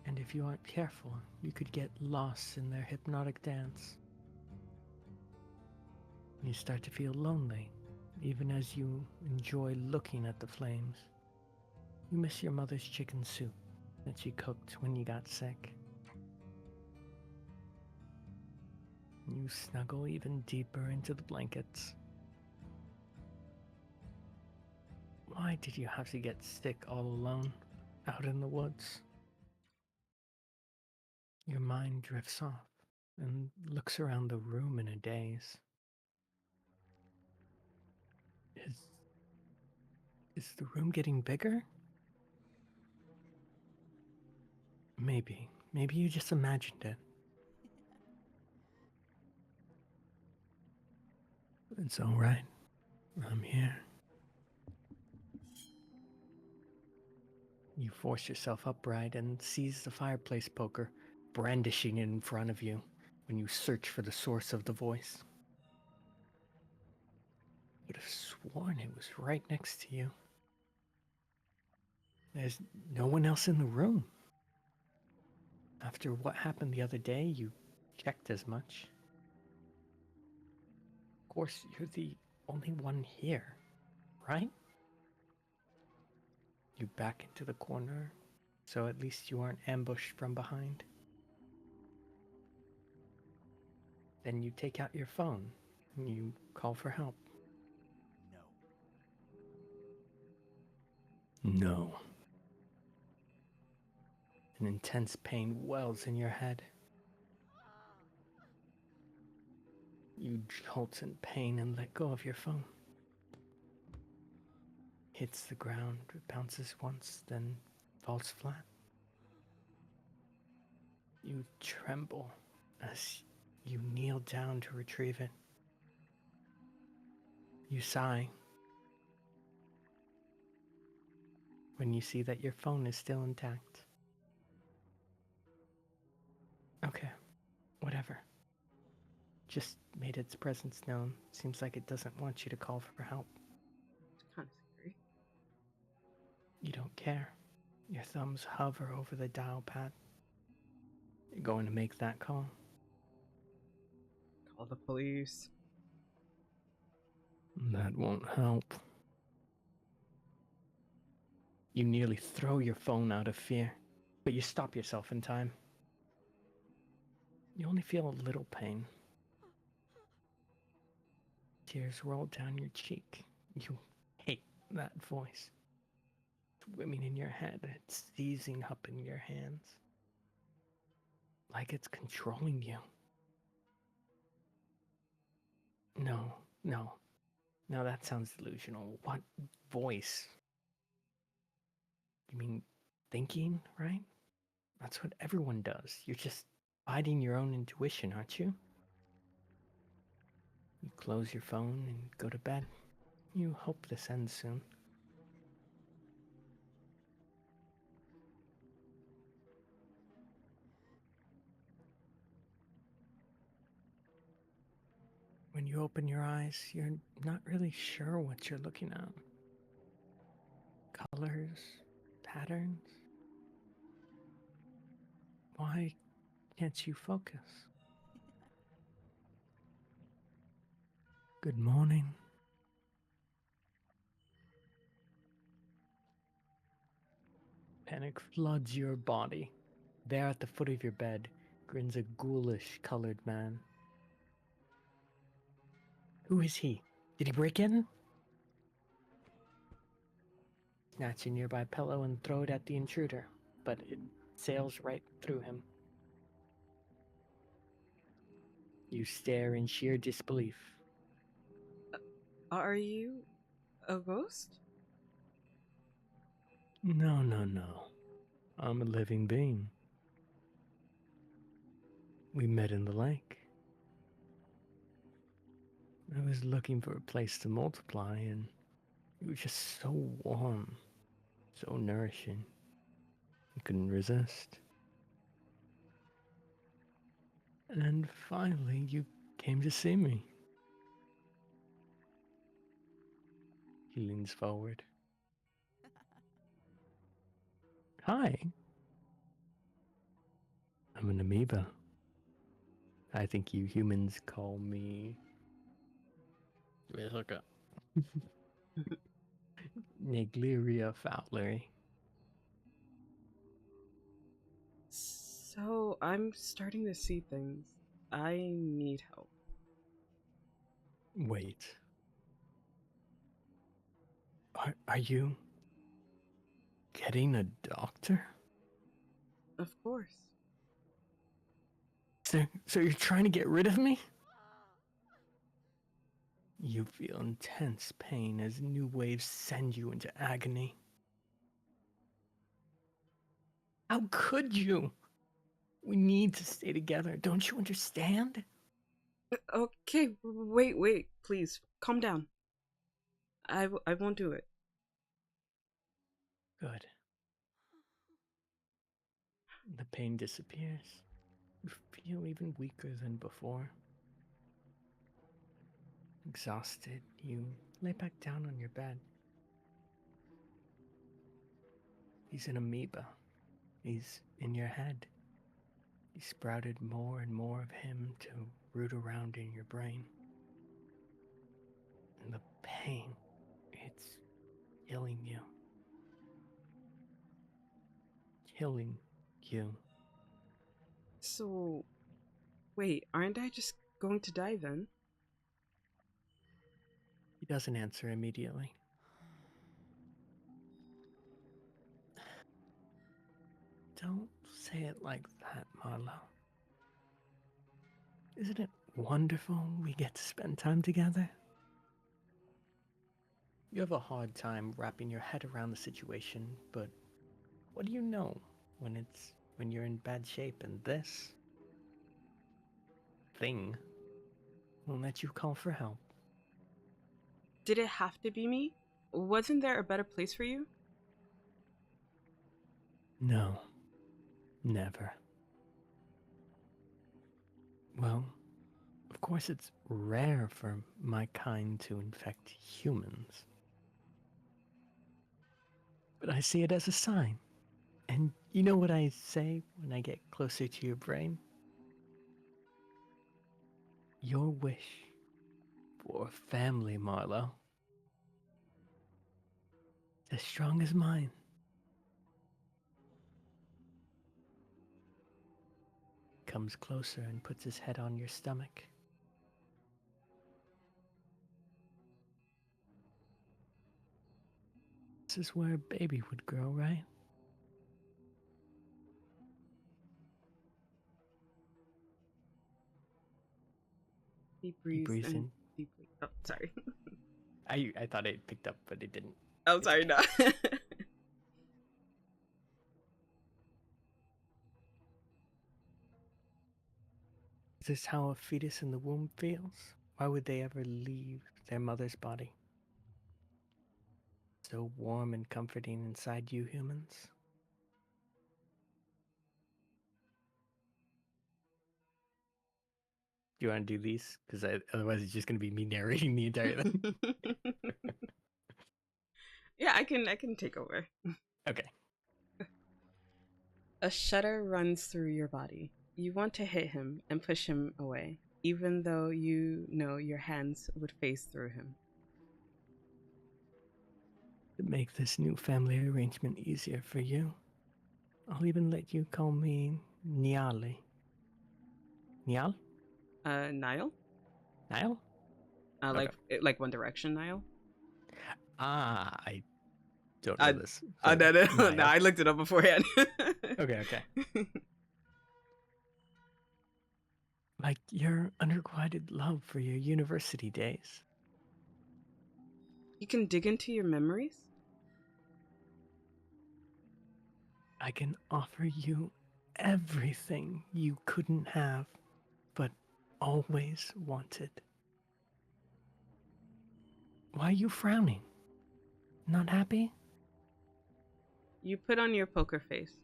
and if you aren't careful, you could get lost in their hypnotic dance. You start to feel lonely, even as you enjoy looking at the flames. You miss your mother's chicken soup that she cooked when you got sick. You snuggle even deeper into the blankets. Why did you have to get sick all alone, out in the woods? Your mind drifts off and looks around the room in a daze. Is the room getting bigger? Maybe you just imagined it. It's all right. I'm here. You force yourself upright and seize the fireplace poker, brandishing it in front of you when you search for the source of the voice. You would have sworn it was right next to you. There's no one else in the room. After what happened the other day, you checked as much. Of course, you're the only one here, right? You back into the corner, so at least you aren't ambushed from behind. Then you take out your phone and you call for help. No. An intense pain wells in your head. You jolt in pain and let go of your phone. hits the ground, bounces once, then falls flat. You tremble as you kneel down to retrieve it. You sigh when you see that your phone is still intact. Okay, whatever. Just made its presence known. Seems like it doesn't want you to call for help. It's kind of scary. You don't care. Your thumbs hover over the dial pad. You're going to make that call. Call the police. That won't help. You nearly throw your phone out of fear, but you stop yourself in time. You only feel a little pain. Tears roll down your cheek. You hate that voice. Swimming in your head, it's seizing up in your hands. Like it's controlling you. No. Now that sounds delusional. What voice? You mean thinking, right? That's what everyone does. You're just fighting your own intuition, aren't you? You close your phone and go to bed. You hope this ends soon. When you open your eyes, you're not really sure what you're looking at. Colors, patterns. Why can't you focus? Good morning. Panic floods your body. There at the foot of your bed grins a ghoulish colored man. Who is he? Did he break in? Snatch a nearby pillow and throw it at the intruder, but it sails right through him. You stare in sheer disbelief. Are you a ghost? No. I'm a living being. We met in the lake. I was looking for a place to multiply, and it was just so warm, so nourishing. I couldn't resist. And finally, you came to see me. He leans forward. Hi. I'm an amoeba. I think you humans call me... Negleria fowleri. So I'm starting to see things. I need help. Wait. Are you getting a doctor? Of course. So you're trying to get rid of me? You feel intense pain as new waves send you into agony. How could you? We need to stay together. Don't you understand? Okay, wait, please, calm down. I won't do it. Good. The pain disappears. You feel even weaker than before. Exhausted, you lay back down on your bed. He's an amoeba. He's in your head. He sprouted more and more of him to root around in your brain. And the pain, it's killing you. Killing you. So, wait, aren't I just going to die then? He doesn't answer immediately. Don't say it like that, Marlo. Isn't it wonderful we get to spend time together? You have a hard time wrapping your head around the situation, but what do you know when you're in bad shape and this thing won't let you call for help? Did it have to be me? Wasn't there a better place for you? No, never. Well, of course it's rare for my kind to infect humans. But I see it as a sign. And you know what I say when I get closer to your brain? Your wish for a family, Marlowe, is as strong as mine. Comes closer and puts his head on your stomach. This is where a baby would grow, right? Deep He breathes breathes and in. deeply. Oh, sorry. I thought it picked up, but it didn't. Oh, It's sorry, okay. no. Is this how a fetus in the womb feels? Why would they ever leave their mother's body? So warm and comforting inside you humans. Do you want to do these? Because otherwise it's just going to be me narrating the entire thing. Yeah, I can take over. Okay. A shudder runs through your body. You want to hit him and push him away, even though you know your hands would phase through him. To make this new family arrangement easier for you, I'll even let you call me Niali. Nial? Niall? Niall? Like Okay. like One Direction, Niall? I don't know this. No, So, no, Niall. I looked it up beforehand. Okay. Like your unrequited love for your university days. You can dig into your memories? I can offer you everything you couldn't have, but always wanted. Why are you frowning? Not happy? You put on your poker face.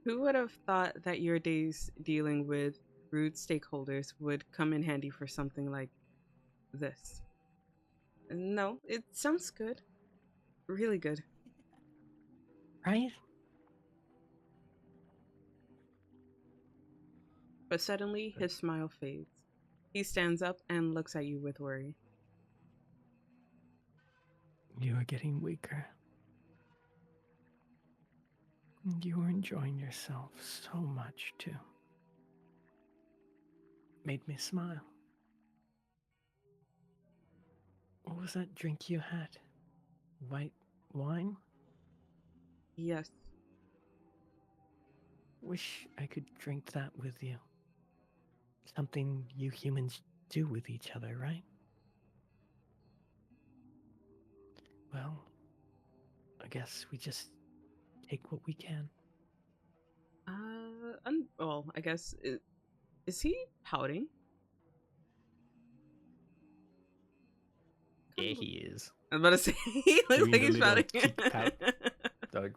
Who would have thought that your days dealing with rude stakeholders would come in handy for something like this? No, it sounds good. Really good. Right? But suddenly, his smile fades. He stands up and looks at you with worry. You are getting weaker. You are enjoying yourself so much, too. Made me smile. What was that drink you had? White wine? Yes, Wish I could drink that with you. Something you humans do with each other, right? Well, I guess we just take what we can. well, I guess, is he pouting? Yeah, he is. I'm about to say, he looks Doing like the he's little pouting. cheek pout. Like,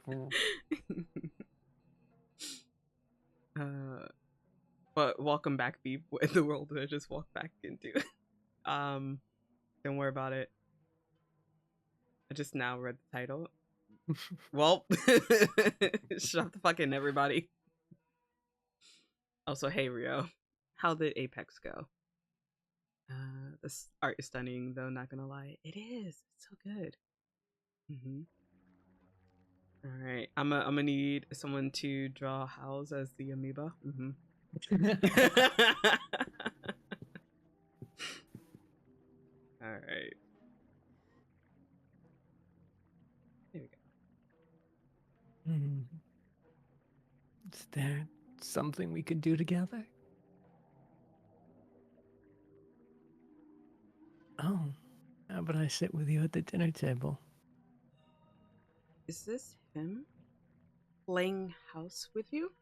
But welcome back, Beep, in the world that I just walked back into. Um, don't worry about it. I just now read the title. Well, shut the fuck in, everybody. Also, hey Rio, how did Apex go? This art is stunning, though. Not gonna lie, it is. It's so good. All right, I'm gonna need someone to draw Howls as the amoeba. All right. There we go. Is there something we could do together? Oh, how about I sit with you at the dinner table? Is this him playing house with you?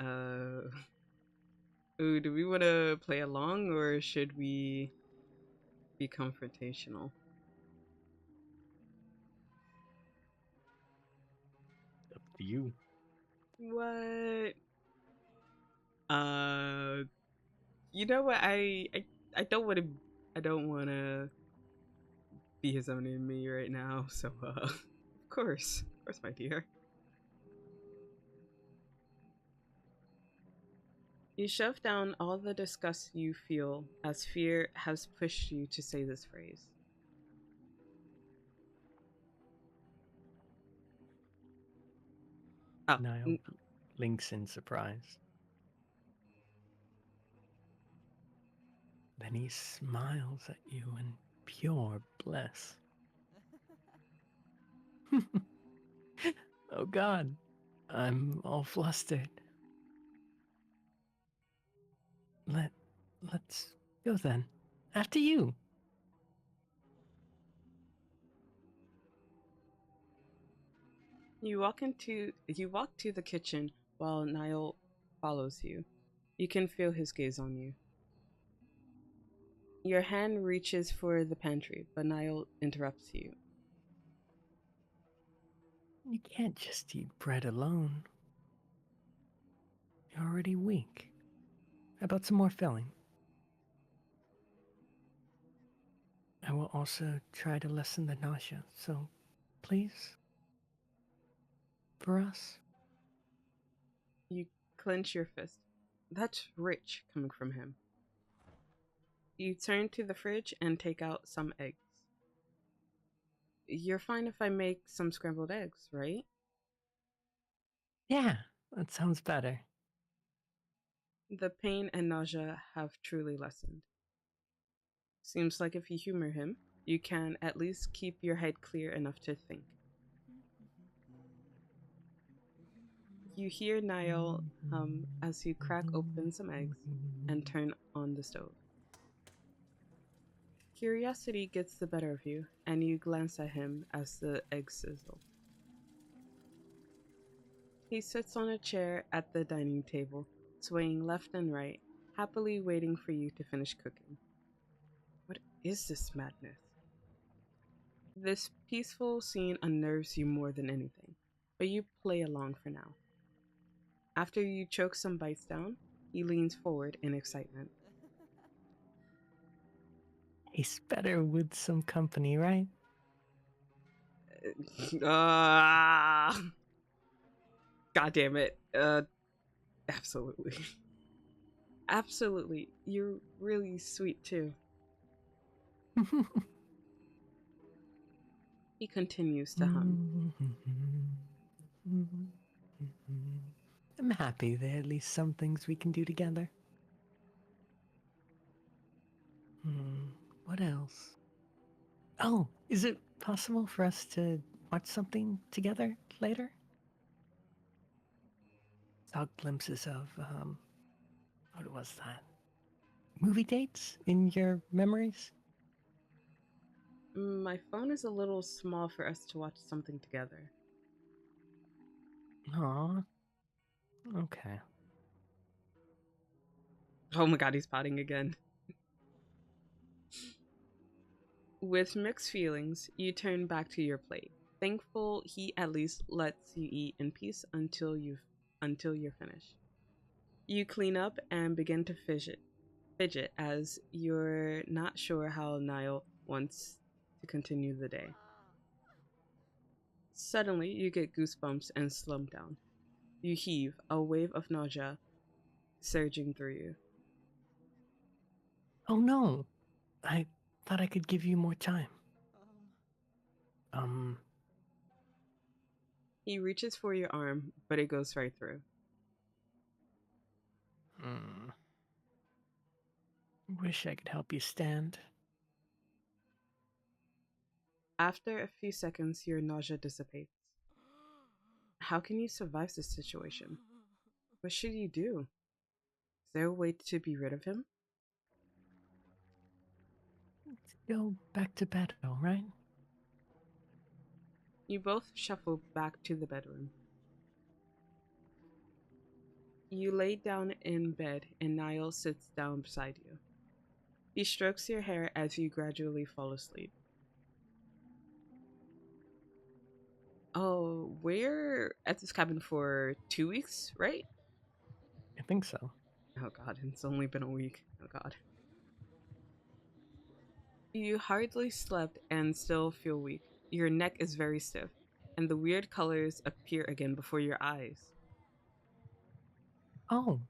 Ooh, do we want to play along or should we be confrontational? Up to you. What? Uh, you know what? I don't want to. I don't want to be his own enemy right now. So, of course, my dear. You shove down all the disgust you feel as fear has pushed you to say this phrase. Oh, Niall blinks in surprise. Then he smiles at you in pure bliss. Oh God, I'm all flustered. Let's go then. After you. you walk to the kitchen while Niall follows you. You can feel his gaze on you. Your hand reaches for the pantry, but Niall interrupts you. You can't just eat bread alone. You're already weak. How about some more filling? I will also try to lessen the nausea, so please, for us. You clench your fist. That's rich coming from him. You turn to the fridge and take out some eggs. You're fine if I make some scrambled eggs, right? Yeah, that sounds better. The pain and nausea have truly lessened. Seems like if you humor him, you can at least keep your head clear enough to think. You hear Niall hum as you crack open some eggs and turn on the stove. Curiosity gets the better of you, and you glance at him as the eggs sizzle. He sits on a chair at the dining table, swaying left and right, happily waiting for you to finish cooking. What is this madness? This peaceful scene unnerves you more than anything, but you play along for now. After you choke some bites down, he leans forward in excitement. Tastes better with some company, right? Ah, God damn it. Absolutely. Absolutely. You're really sweet too. He continues to hum. I'm happy there are at least some things we can do together. What else? Oh, is it possible for us to watch something together later? Saw glimpses of, what was that? Movie dates in your memories? My phone is a little small for us to watch something together. Aw. Okay. Oh my god, he's potting again. With mixed feelings, you turn back to your plate, thankful he at least lets you eat in peace until you're finished. You clean up and begin to fidget as you're not sure how Niall wants to continue the day. Suddenly, you get goosebumps and slump down. You heave, a wave of nausea surging through you. Oh no! I thought I could give you more time. Um, He reaches for your arm, but it goes right through. Wish I could help you stand. After a few seconds, your nausea dissipates. How can you survive this situation? What should you do? Is there a way to be rid of him? Let's go back to bed, alright? You both shuffle back to the bedroom. You lay down in bed, and Niall sits down beside you. He strokes your hair as you gradually fall asleep. Oh, we're at this cabin for 2 weeks, right? I think so. Oh god, it's only been a week. Oh god. You hardly slept and still feel weak. Your neck is very stiff, and the weird colors appear again before your eyes. Oh,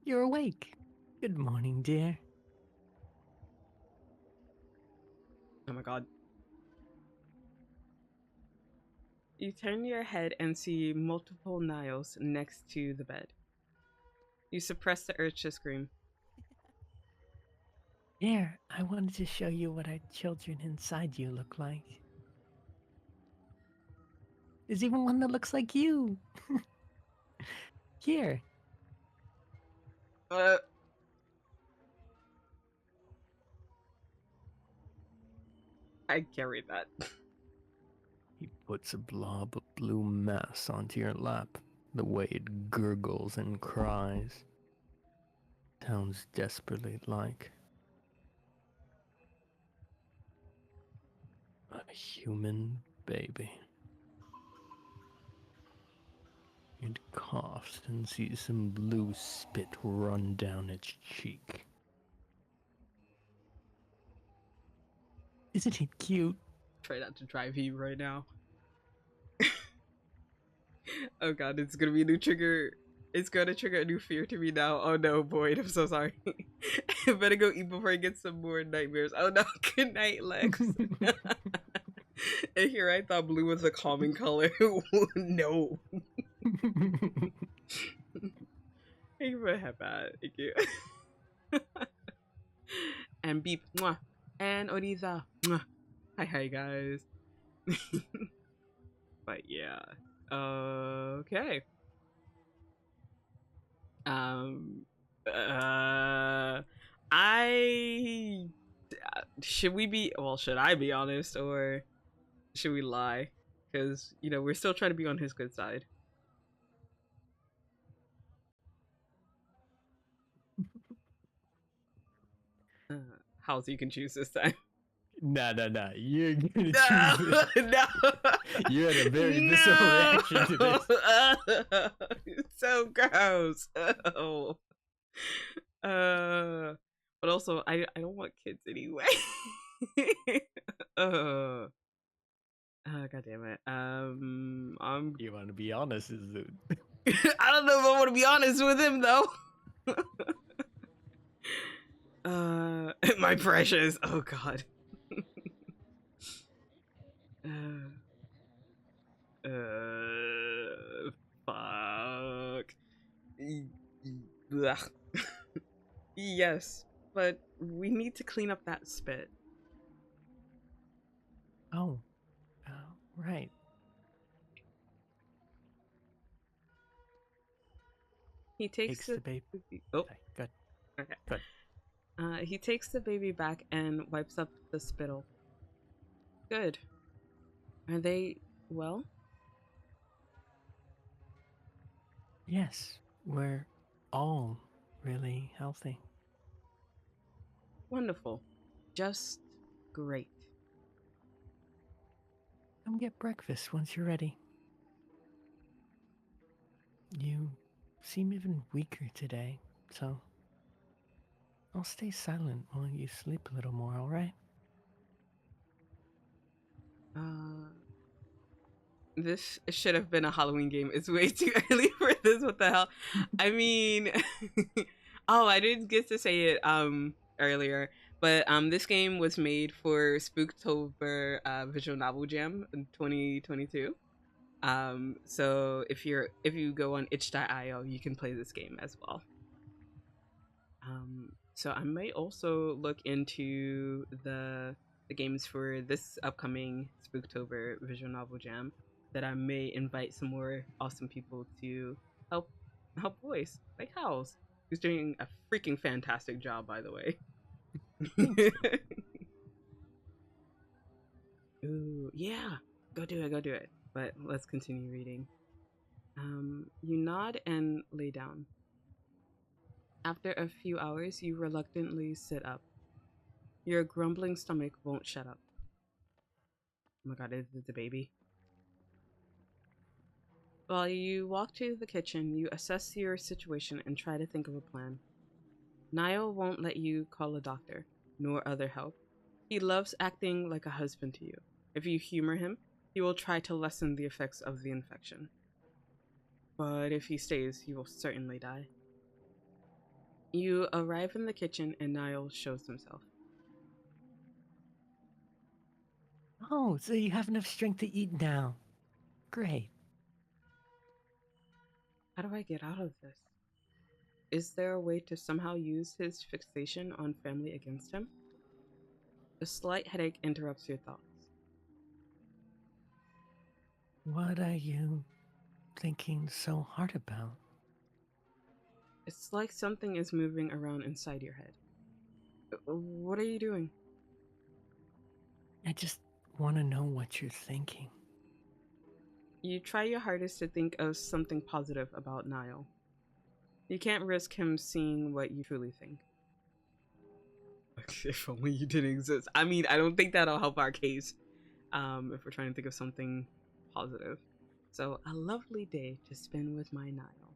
you're awake. Good morning, dear. Oh my god. You turn your head and see multiple Niles next to the bed. You suppress the urge to scream. Here, I wanted to show you what our children inside you look like. There's even one that looks like you. Here. I carried that. He puts a blob of blue mass onto your lap. The way it gurgles and cries. Sounds desperately like a human baby. It coughs and sees some blue spit run down its cheek. Isn't it cute? Try not to drive you right now. Oh god, it's gonna be a new trigger. It's gonna trigger a new fear to me now. Oh no, Boyd, I'm so sorry. I better go eat before I get some more nightmares. Oh no, good night, Lex. And here I thought blue was a calming color. No. Thank you for that, bad. Thank you. And beep. Mwah. And Oriza. Mwah. Hi guys. But yeah. Okay. I should we be, well, should I be honest, or should we lie? Because, you know, we're still trying to be on his good side. House, you can choose this time. Nah. You're gonna No, choose it. no. You had a very visceral reaction to this. It's so gross. Oh. But also, I don't want kids anyway. God damn it. You want to be honest, is it? I don't know if I want to be honest with him though. My precious. Oh god. Fuck. Ugh. Yes, but we need to clean up that spit. Oh, right. He takes the baby. Oh, Sorry, good. okay. Good. He takes the baby back and wipes up the spittle. Good. Are they well? Yes, we're all really healthy. Wonderful. Just great. Come get breakfast once you're ready. You seem even weaker today, so I'll stay silent while you sleep a little more, alright? This should have been a Halloween game. It's way too early for this. What the hell? I mean, oh, I didn't get to say it earlier, but this game was made for Spooktober Visual Novel Jam in 2022. So if you go on itch.io, you can play this game as well. So I may also look into the games for this upcoming Spooktober Visual Novel Jam, that I may invite some more awesome people to help voice, like Howls, who's doing a freaking fantastic job, by the way. Ooh, yeah. Go do it, go do it. But let's continue reading. You nod and lay down. After a few hours, you reluctantly sit up. Your grumbling stomach won't shut up. Oh my god, is it the baby? While you walk to the kitchen, you assess your situation and try to think of a plan. Niall won't let you call a doctor, nor other help. He loves acting like a husband to you. If you humor him, he will try to lessen the effects of the infection. But if he stays, he will certainly die. You arrive in the kitchen and Niall shows himself. Oh, so you have enough strength to eat now. Great. How do I get out of this? Is there a way to somehow use his fixation on family against him? A slight headache interrupts your thoughts. What are you thinking so hard about? It's like something is moving around inside your head. What are you doing? I just want to know what you're thinking. You try your hardest to think of something positive about Niall. You can't risk him seeing what you truly think. If only you didn't exist. I mean, I don't think that'll help our case. If we're trying to think of something positive. So, a lovely day to spend with my Niall.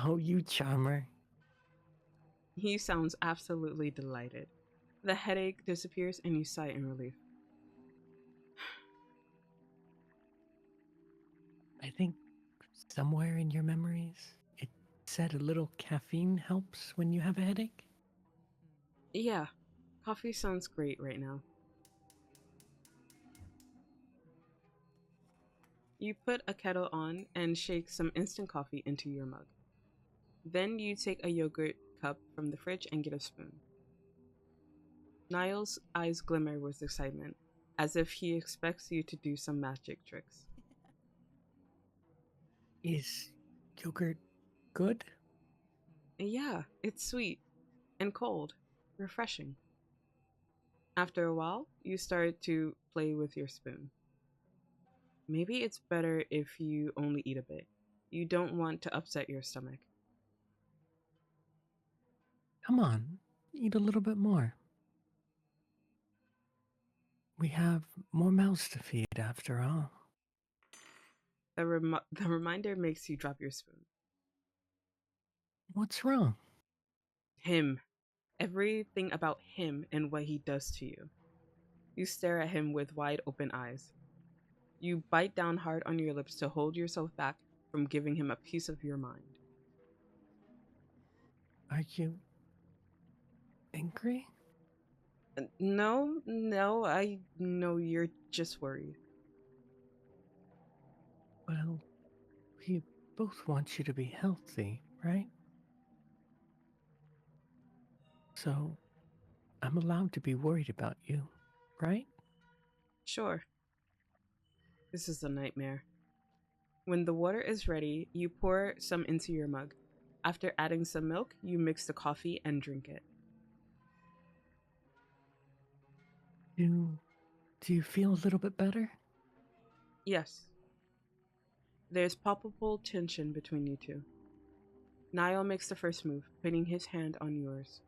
Oh, you charmer. He sounds absolutely delighted. The headache disappears and you sigh in relief. I think somewhere in your memories, it said a little caffeine helps when you have a headache. Yeah, coffee sounds great right now. You put a kettle on and shake some instant coffee into your mug. Then you take a yogurt cup from the fridge and get a spoon. Niall's eyes glimmer with excitement, as if he expects you to do some magic tricks. Is yogurt good? Yeah, it's sweet and cold, refreshing. After a while, you start to play with your spoon. Maybe it's better if you only eat a bit. You don't want to upset your stomach. Come on, eat a little bit more. We have more mouths to feed after all. The reminder makes you drop your spoon. What's wrong? Him. Everything about him and what he does to you. You stare at him with wide open eyes. You bite down hard on your lips to hold yourself back from giving him a piece of your mind. Are you angry? No, I know you're just worried. Well, we both want you to be healthy, right? So, I'm allowed to be worried about you, right? Sure. This is a nightmare. When the water is ready, you pour some into your mug. After adding some milk, you mix the coffee and drink it. Do you feel a little bit better? Yes. There's palpable tension between you two. Niall makes the first move, putting his hand on yours.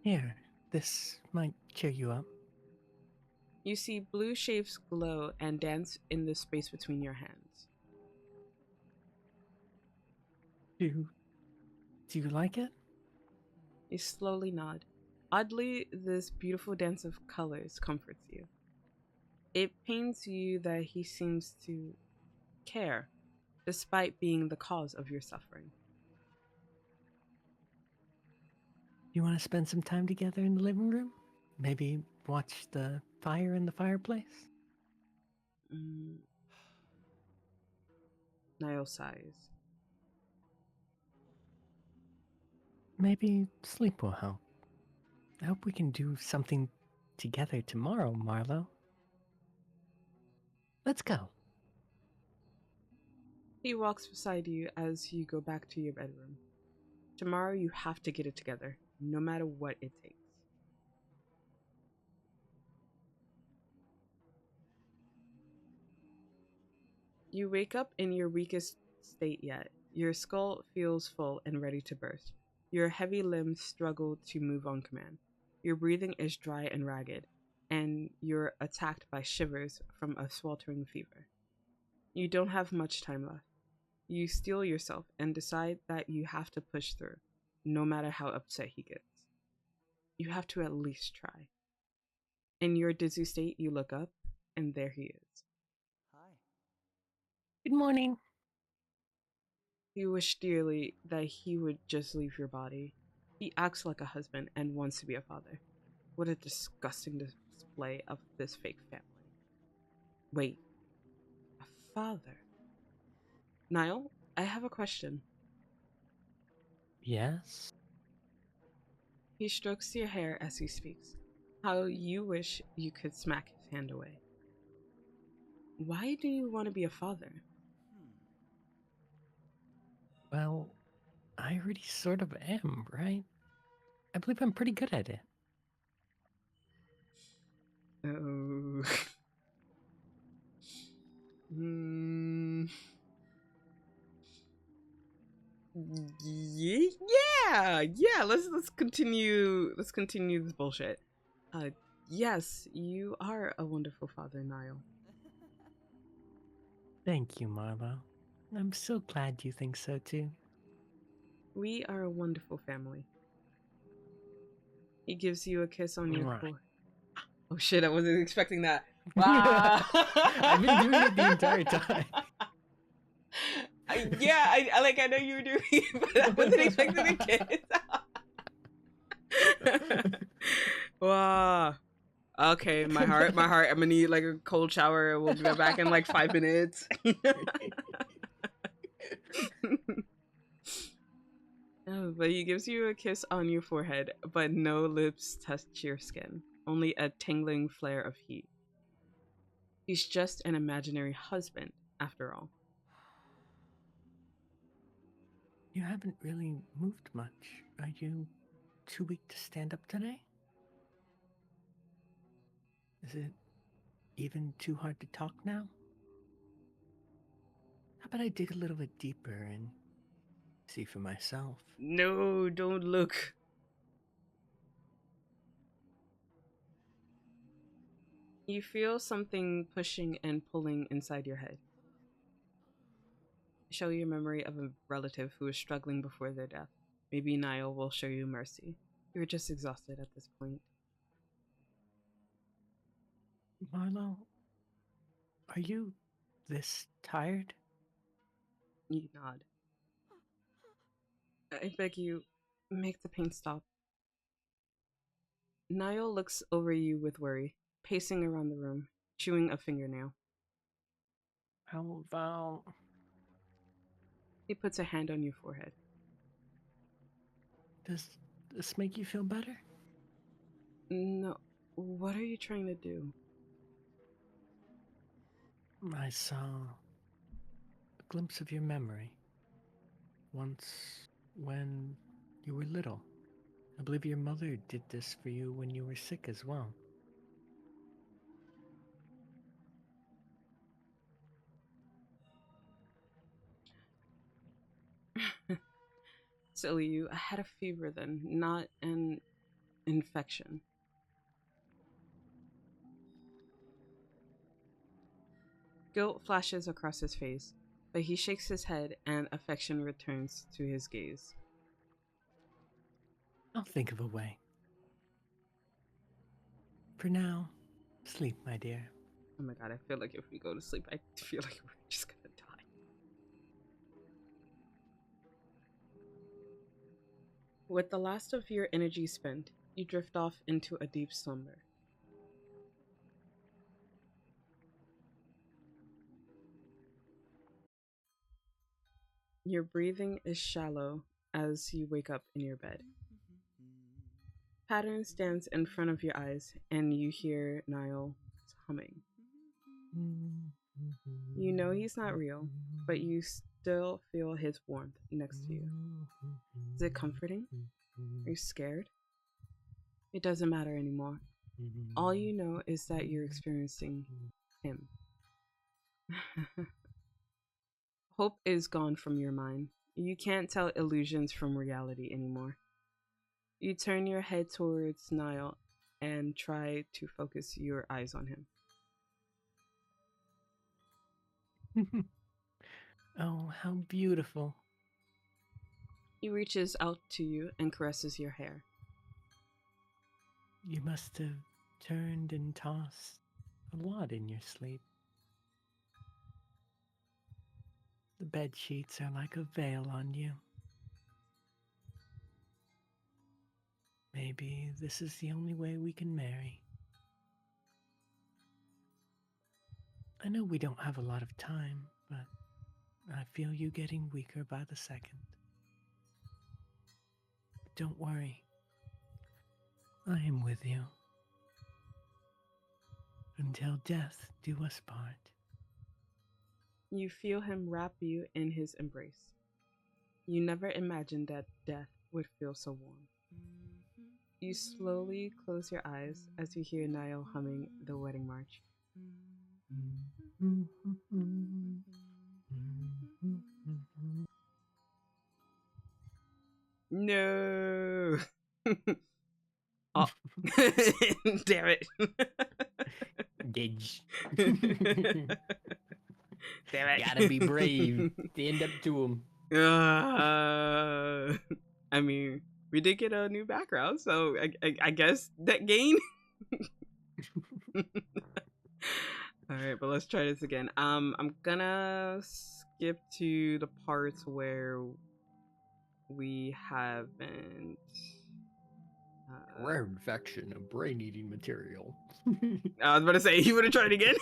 Here, this might cheer you up. You see blue shapes glow and dance in the space between your hands. Do you like it? You slowly nod. Oddly, this beautiful dance of colors comforts you. It pains you that he seems to care, despite being the cause of your suffering. You want to spend some time together in the living room? Maybe watch the fire in the fireplace? Mm. Niall sighs. Maybe sleep will help. I hope we can do something together tomorrow, Marlo. Let's go. He walks beside you as you go back to your bedroom. Tomorrow you have to get it together, no matter what it takes. You wake up in your weakest state yet. Your skull feels full and ready to burst. Your heavy limbs struggle to move on command. Your breathing is dry and ragged, and you're attacked by shivers from a sweltering fever. You don't have much time left. You steel yourself and decide that you have to push through, no matter how upset he gets. You have to at least try. In your dizzy state, you look up, and there he is. Hi. Good morning. You wish dearly that he would just leave your body. He acts like a husband and wants to be a father. What a disgusting display of this fake family. Wait, a father? Niall, I have a question. Yes? He strokes your hair as he speaks. How you wish you could smack his hand away. Why do you want to be a father? Well, I already sort of am, right? I believe I'm pretty good at it. Oh. Hmm. Yeah. Let's continue. Let's continue this bullshit. Yes, you are a wonderful father, Niall. Thank you, Marlo. I'm so glad you think so too. We are a wonderful family. He gives you a kiss on your Right. forehead. Oh shit! I wasn't expecting that. Wow. I've been doing it the entire time. I know you were doing it, but I wasn't expecting a kiss. Wow. Okay, my heart. I'm gonna need like a cold shower. We'll be back in like 5 minutes. Oh, but he gives you a kiss on your forehead, but no lips touch your skin. Only a tingling flare of heat. He's just an imaginary husband, after all. You haven't really moved much. Are you too weak to stand up today? Is it even too hard to talk now? How about I dig a little bit deeper and see for myself? No, don't look. You feel something pushing and pulling inside your head. Show your memory of a relative who is struggling before their death. Maybe Niall will show you mercy. You're just exhausted at this point. Marlo, are you this tired? You nod. I beg you, make the pain stop. Niall looks over you with worry, pacing around the room, chewing a fingernail. How about... He puts a hand on your forehead. Does this make you feel better? No, what are you trying to do? I saw a glimpse of your memory. Once, when you were little. I believe your mother did this for you when you were sick as well. Silly you, I had a fever then, not an infection. Guilt flashes across his face, but he shakes his head and affection returns to his gaze. I'll think of a way. For now, sleep, my dear. Oh my god, I feel like if we go to sleep, I feel like we're just gonna die. With the last of your energy spent, you drift off into a deep slumber. Your breathing is shallow as you wake up in your bed. Pattern stands in front of your eyes, and you hear Niall humming. You know he's not real, but you still feel his warmth next to you. Is it comforting? Are you scared? It doesn't matter anymore. All you know is that you're experiencing him. Hope is gone from your mind. You can't tell illusions from reality anymore. You turn your head towards Niall and try to focus your eyes on him. Oh, how beautiful. He reaches out to you and caresses your hair. You must have turned and tossed a lot in your sleep. The bed sheets are like a veil on you. Maybe this is the only way we can marry. I know we don't have a lot of time, but I feel you getting weaker by the second. Don't worry. I am with you. Until death do us part. You feel him wrap you in his embrace. You never imagined that death would feel so warm. You slowly close your eyes as you hear Niall humming the wedding march. No! Oh. Damn it. Gidge. Damn it. Gotta be brave. Stand up to him. I mean, we did get a new background, so I guess that gain. All right, but let's try this again. I'm gonna skip to the parts where we haven't. Rare infection of brain-eating material. I was about to say, you would have tried again.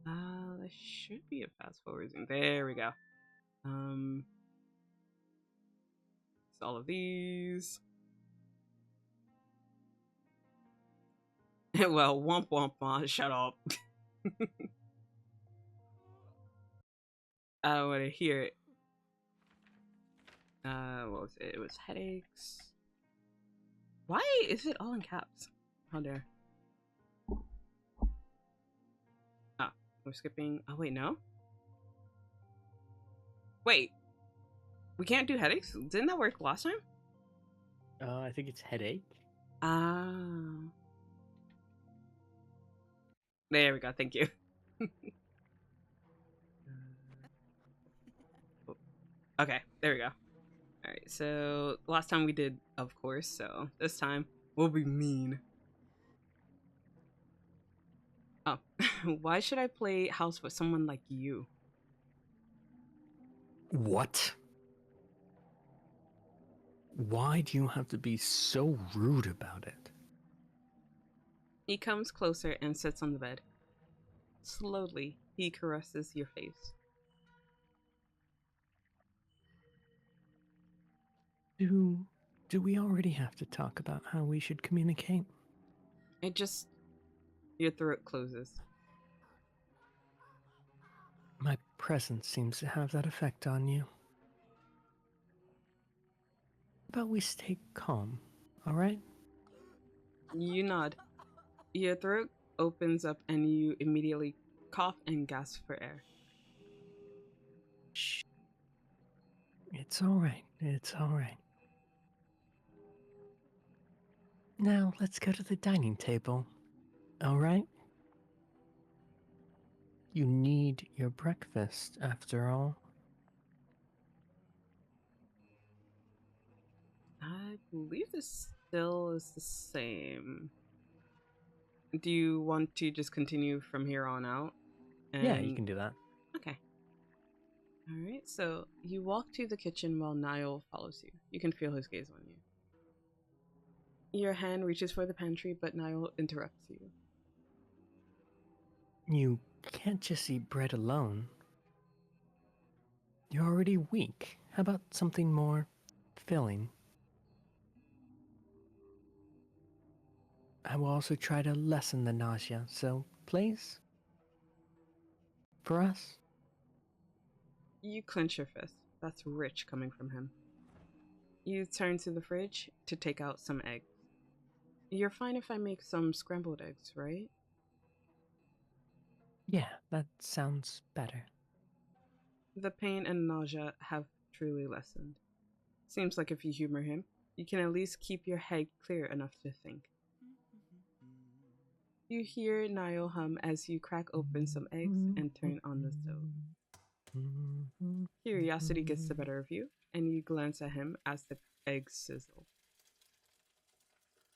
There should be a fast forward zoom. There we go. It's all of these. Well, womp womp womp. Shut up. I don't want to hear it. What was it? It was headaches. Why is it all in caps? How dare. Ah, we're skipping. Oh, wait, no? Wait. We can't do headaches? Didn't that work last time? I think it's headache. Ah. There we go. Thank you. Okay, there we go. Alright, so last time we did, of course, so this time we'll be mean. Oh, why should I play house with someone like you? What? Why do you have to be so rude about it? He comes closer and sits on the bed. Slowly, he caresses your face. Do we already have to talk about how we should communicate? Your throat closes. My presence seems to have that effect on you. But we stay calm, alright? You nod. Your throat opens up and you immediately cough and gasp for air. Shh. It's alright. It's alright. Now let's go to the dining table. Alright? You need your breakfast, after all. I believe this still is the same. Do you want to just continue from here on out? Yeah, you can do that. Okay. Alright, so you walk to the kitchen while Niall follows you. You can feel his gaze on you. Your hand reaches for the pantry, but Niall interrupts you. You can't just eat bread alone. You're already weak. How about something more filling? I will also try to lessen the nausea, so please? For us? You clench your fist. That's rich coming from him. You turn to the fridge to take out some eggs. You're fine if I make some scrambled eggs, right? Yeah, that sounds better. The pain and nausea have truly lessened. Seems like if you humor him, you can at least keep your head clear enough to think. You hear Niall hum as you crack open some eggs and turn on the stove. Curiosity gets the better of you, and you glance at him as the eggs sizzle.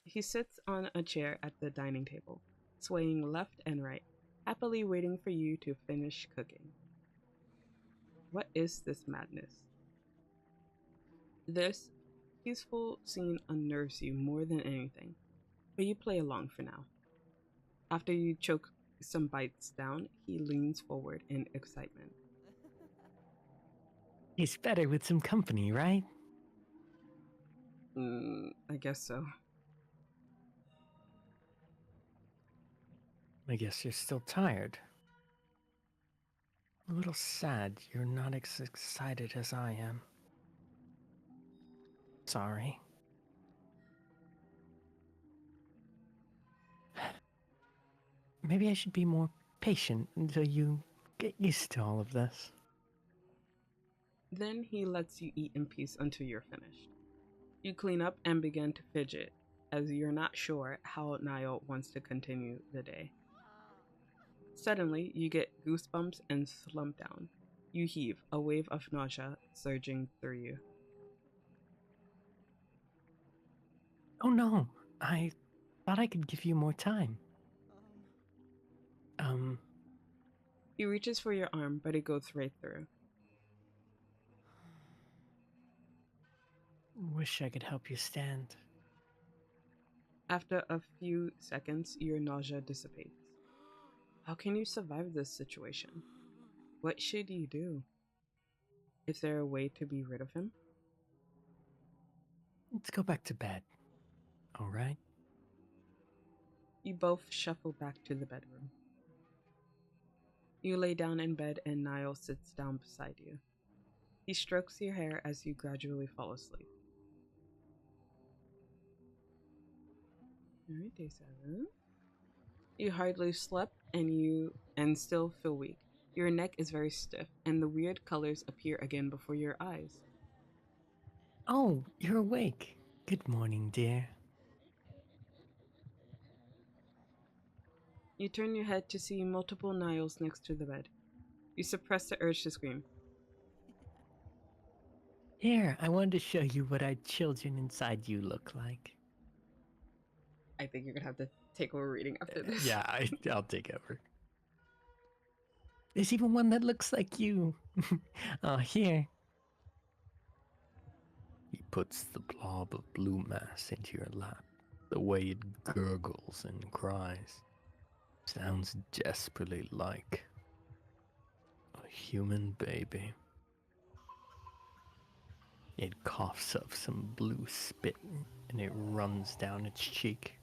He sits on a chair at the dining table, swaying left and right, happily waiting for you to finish cooking. What is this madness? This peaceful scene unnerves you more than anything, but you play along for now. After you choke some bites down, he leans forward in excitement. It's better with some company, right? I guess so. I guess you're still tired. A little sad you're not as excited as I am. Sorry. Maybe I should be more patient until you get used to all of this. Then he lets you eat in peace until you're finished. You clean up and begin to fidget, as you're not sure how Niall wants to continue the day. Suddenly, you get goosebumps and slump down. You heave, a wave of nausea surging through you. Oh no, I thought I could give you more time. He reaches for your arm, but it goes right through. Wish I could help you stand. After a few seconds, your nausea dissipates. How can you survive this situation? What should you do? Is there a way to be rid of him? Let's go back to bed. Alright? You both shuffle back to the bedroom. You lay down in bed and Niall sits down beside you. He strokes your hair as you gradually fall asleep. Alright, day 7. You hardly slept and still feel weak. Your neck is very stiff, and the weird colors appear again before your eyes. Oh, you're awake. Good morning, dear. You turn your head to see multiple Niles next to the bed. You suppress the urge to scream. Here, I wanted to show you what our children inside you look like. I think you're gonna have to take over reading after this. Yeah, I'll take over. There's even one that looks like you. Oh, here. He puts the blob of blue mass into your lap. The way it gurgles and cries sounds desperately like a human baby. It coughs up some blue spit and it runs down its cheek.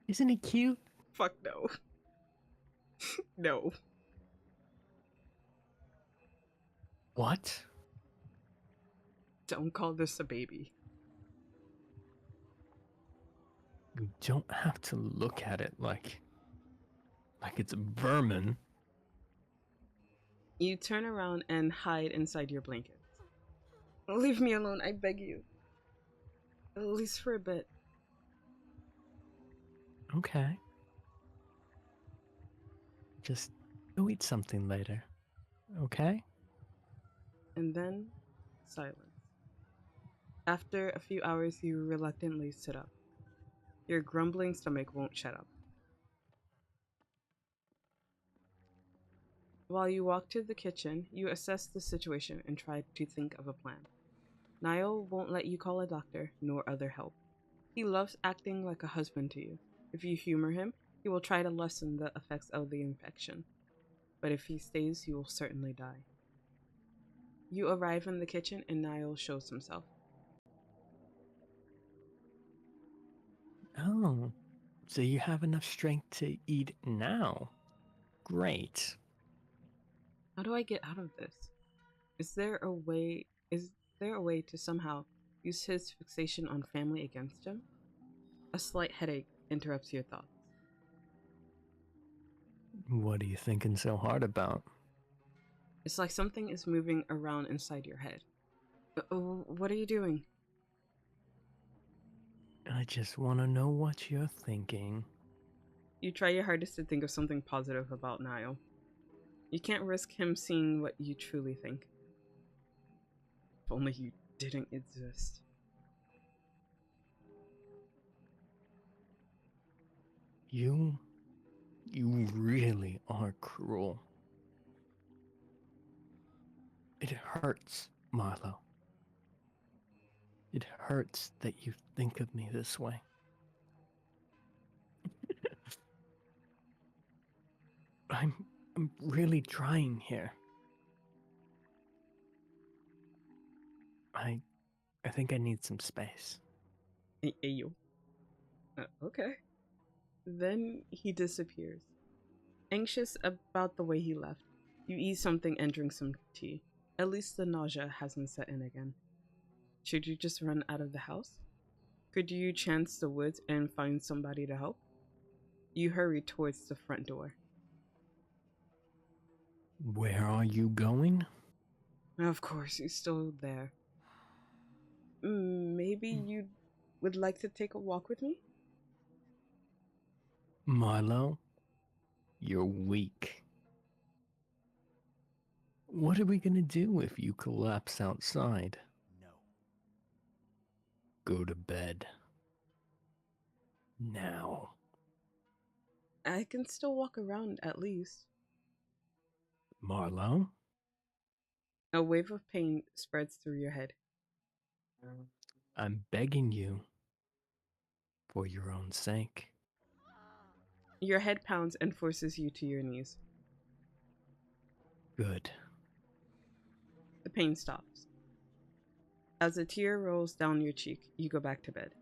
Isn't it cute? Fuck no. No. What? Don't call this a baby. You don't have to look at it like it's vermin. You turn around and hide inside your blankets. Leave me alone, I beg you. At least for a bit. Okay. Just go eat something later. Okay? And then, silence. After a few hours, you reluctantly sit up. Your grumbling stomach won't shut up. While you walk to the kitchen, you assess the situation and try to think of a plan. Niall won't let you call a doctor nor other help. He loves acting like a husband to you. If you humor him, he will try to lessen the effects of the infection. But if he stays, you will certainly die. You arrive in the kitchen and Niall shows himself. Oh, so you have enough strength to eat now? Great. How do I get out of this? Is there a way to somehow use his fixation on family against him? A slight headache interrupts your thoughts. What are you thinking so hard about? It's like something is moving around inside your head. What are you doing? I just want to know what you're thinking. You try your hardest to think of something positive about Niall. You can't risk him seeing what you truly think. If only you didn't exist. You really are cruel. It hurts, Milo. It hurts that you think of me this way. I'm really trying here. I think I need some space. You. Okay. Then he disappears. Anxious about the way he left, you eat something and drink some tea. At least the nausea hasn't set in again. Should you just run out of the house? Could you chance the woods and find somebody to help? You hurry towards the front door. Where are you going? Of course, he's still there. Maybe you would like to take a walk with me? Milo, you're weak. What are we gonna do if you collapse outside? No. Go to bed. Now. I can still walk around at least. Marlo? A wave of pain spreads through your head. I'm begging you. For your own sake. Your head pounds and forces you to your knees. Good. The pain stops. As a tear rolls down your cheek, you go back to bed.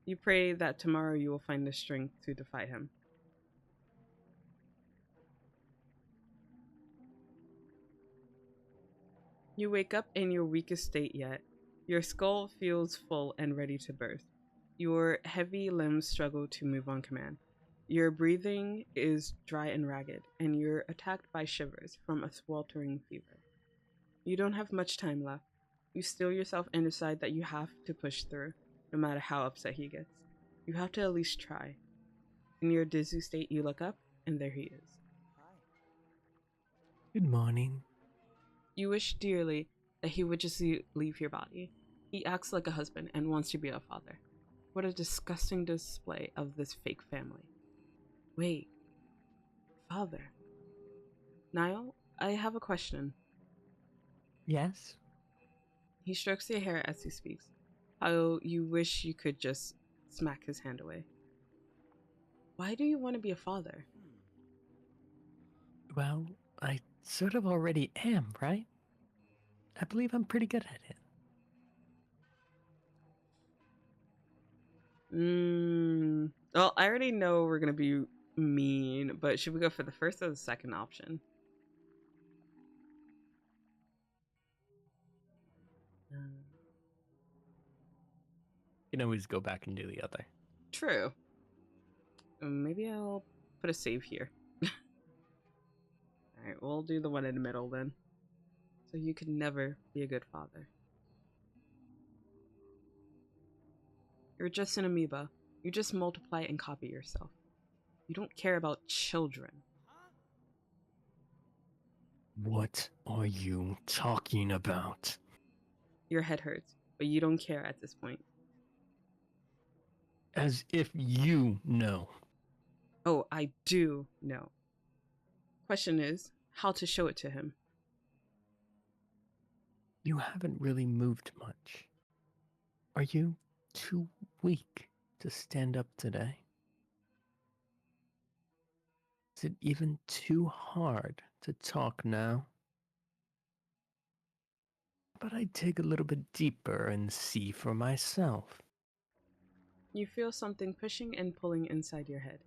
You pray that tomorrow you will find the strength to defy him. You wake up in your weakest state yet. Your skull feels full and ready to burst. Your heavy limbs struggle to move on command. Your breathing is dry and ragged, and you're attacked by shivers from a sweltering fever. You don't have much time left. You steel yourself and decide that you have to push through, no matter how upset he gets. You have to at least try. In your dizzy state, you look up, and there he is. Good morning. You wish dearly that he would just leave your body. He acts like a husband and wants to be a father. What a disgusting display of this fake family. Wait. Father. Niall, I have a question. Yes? He strokes your hair as he speaks. How you wish you could just smack his hand away. Why do you want to be a father? Well, I sort of already am, right? I believe I'm pretty good at it. Well, I already know we're gonna be mean, but should we go for the first or the second option? You can always go back and do the other. True. Maybe I'll put a save here. Alright, we'll do the one in the middle then. So you could never be a good father. You're just an amoeba. You just multiply and copy yourself. You don't care about children. What are you talking about? Your head hurts, but you don't care at this point. As if you know. Oh, I do know. Question is, how to show it to him. You haven't really moved much. Are you too weak to stand up today? Is it even too hard to talk now? But I'd dig a little bit deeper and see for myself. You feel something pushing and pulling inside your head.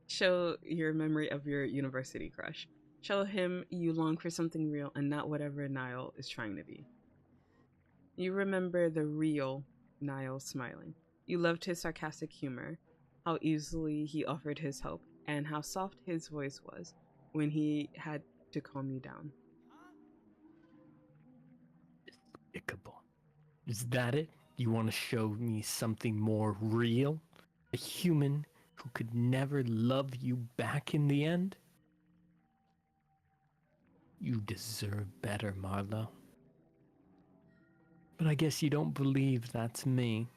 Show your memory of your university crush. Show him you long for something real and not whatever Niall is trying to be. You remember the real Niall smiling. You loved his sarcastic humor, how easily he offered his help, and how soft his voice was when he had to calm you down. Despicable. Is that it? You want to show me something more real? A human who could never love you back in the end? You deserve better, Marlo. But I guess you don't believe that's me.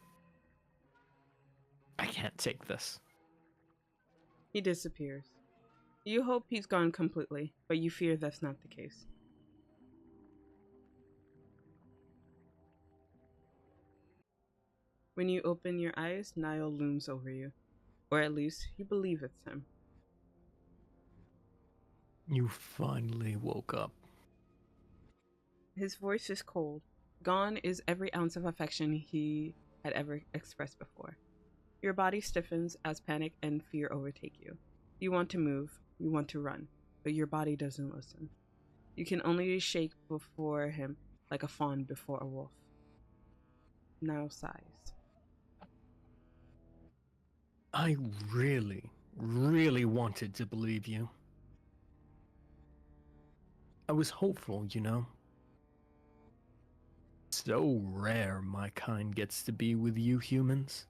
I can't take this. He disappears. You hope he's gone completely, but you fear that's not the case. When you open your eyes, Niall looms over you. Or at least, you believe it's him. You finally woke up. His voice is cold. Gone is every ounce of affection he had ever expressed before. Your body stiffens as panic and fear overtake you. You want to move, you want to run, but your body doesn't listen. You can only shake before him like a fawn before a wolf. Now sighs. I really, really wanted to believe you. I was hopeful, you know. So rare my kind gets to be with you humans.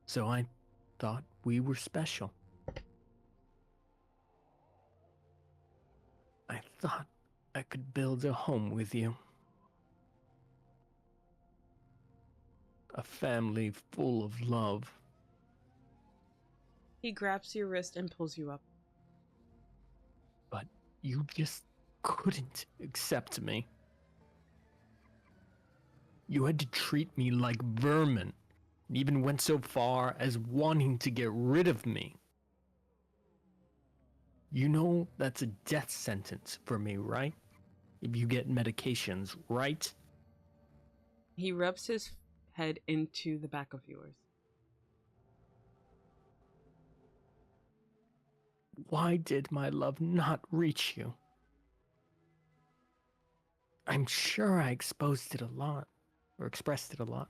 So I thought we were special. I thought I could build a home with you. A family full of love. He grabs your wrist and pulls you up. But you just couldn't accept me. You had to treat me like vermin, and even went so far as wanting to get rid of me. You know that's a death sentence for me, right? If you get medications, right? He rubs his head into the back of yours. Why did my love not reach you? I'm sure I exposed it a lot, or expressed it a lot.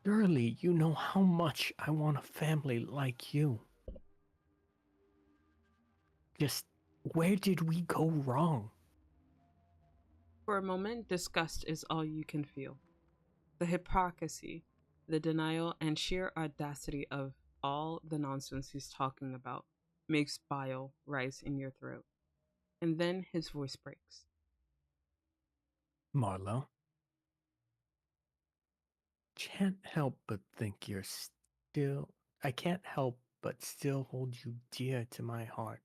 Surely you know how much I want a family like you. Just where did we go wrong? For a moment, disgust is all you can feel. The hypocrisy, the denial, and sheer audacity of all the nonsense he's talking about makes bile rise in your throat. And then his voice breaks. Marlo, can't help but think you're still. I can't help but still hold you dear to my heart.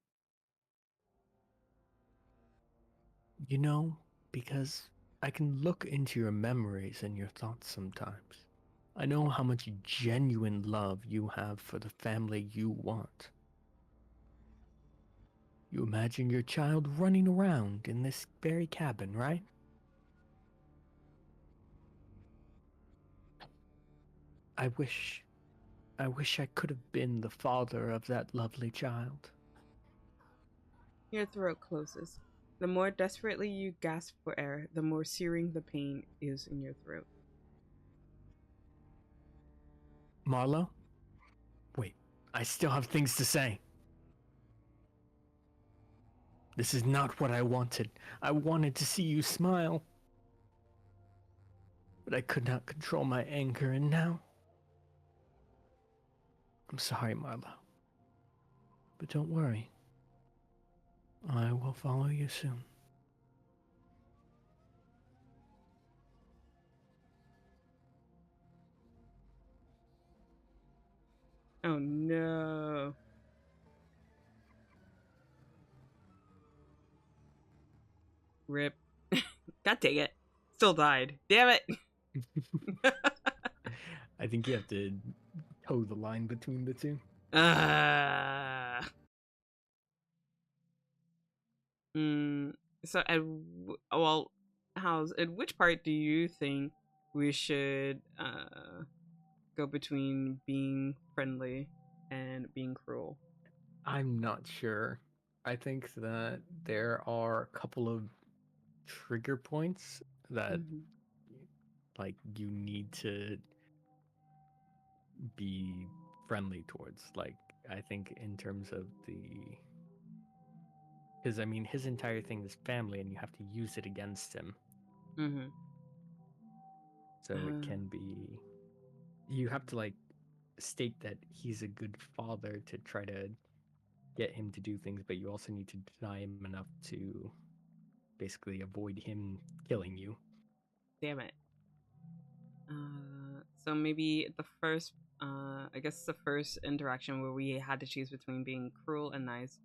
You know, because I can look into your memories and your thoughts sometimes. I know how much genuine love you have for the family you want. You imagine your child running around in this very cabin, right? I wish I could have been the father of that lovely child. Your throat closes. The more desperately you gasp for air, the more searing the pain is in your throat. Marlo? Wait, I still have things to say. This is not what I wanted. I wanted to see you smile. But I could not control my anger, and now... I'm sorry, Marlo. But don't worry. I will follow you soon. Oh no. Rip. God dang it. Still died. Damn it. I think you have to toe the line between the two. So well, at which part do you think we should go between being friendly and being cruel? I'm not sure. I think that there are a couple of trigger points that like you need to be friendly towards. Like, I think in terms of the, because I mean, his entire thing is family, and you have to use it against him. Mm-hmm. So it can be, you have to like state that he's a good father to try to get him to do things, but you also need to deny him enough to basically avoid him killing you. Damn it. So maybe the first, I guess the first interaction where we had to choose between being cruel and nice.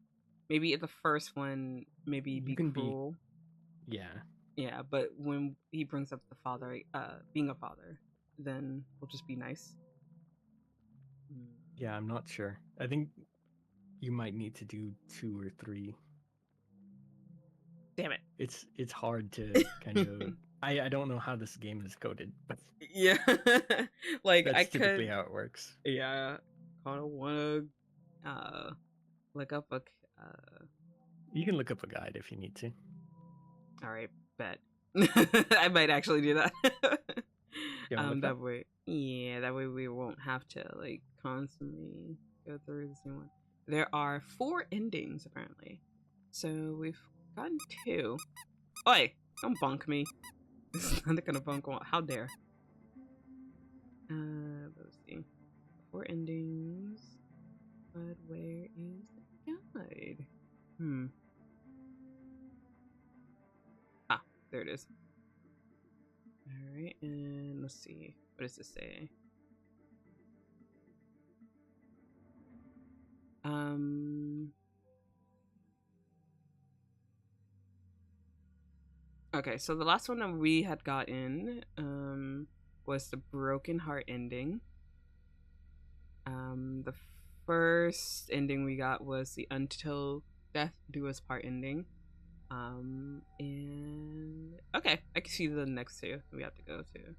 Maybe the first one, maybe You be can be- cruel. Yeah. Yeah, but when he brings up the father, being a father, then we'll just be nice. Yeah, I'm not sure. I think you might need to do 2 or 3. Damn it. It's hard to kind of I don't know how this game is coded, but Yeah. Like that's I typically could, how it works. yeah, kind of wanna look up a You can look up a guide if you need to. all right, bet. I might actually do that. You wanna look it That up? way, yeah, that way we won't have to like constantly go through the same one. There are 4 endings apparently, so we've gotten 2. Oi, don't bonk me. I'm not gonna bonk one. How dare? Let's see. 4 endings, but where is the guide? Ah, there it is. All right, and let's see. What does this say? Okay, so the last one that we had gotten was the broken heart ending. The first ending we got was the until death do us part ending. And okay, I can see the next 2 we have to go to.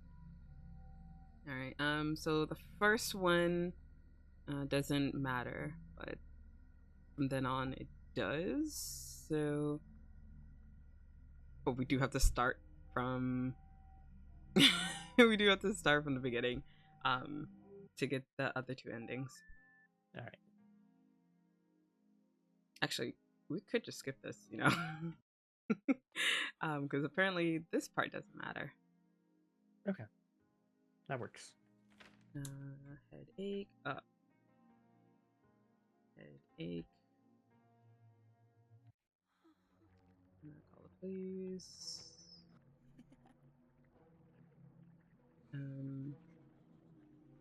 All right. So the first one doesn't matter, but from then on it does. So, but we do have to start from. We do have to start from the beginning, to get the other 2 endings. All right. Actually, we could just skip this, you know, because apparently this part doesn't matter. Okay. That works. Headache up. Headache. Call the police.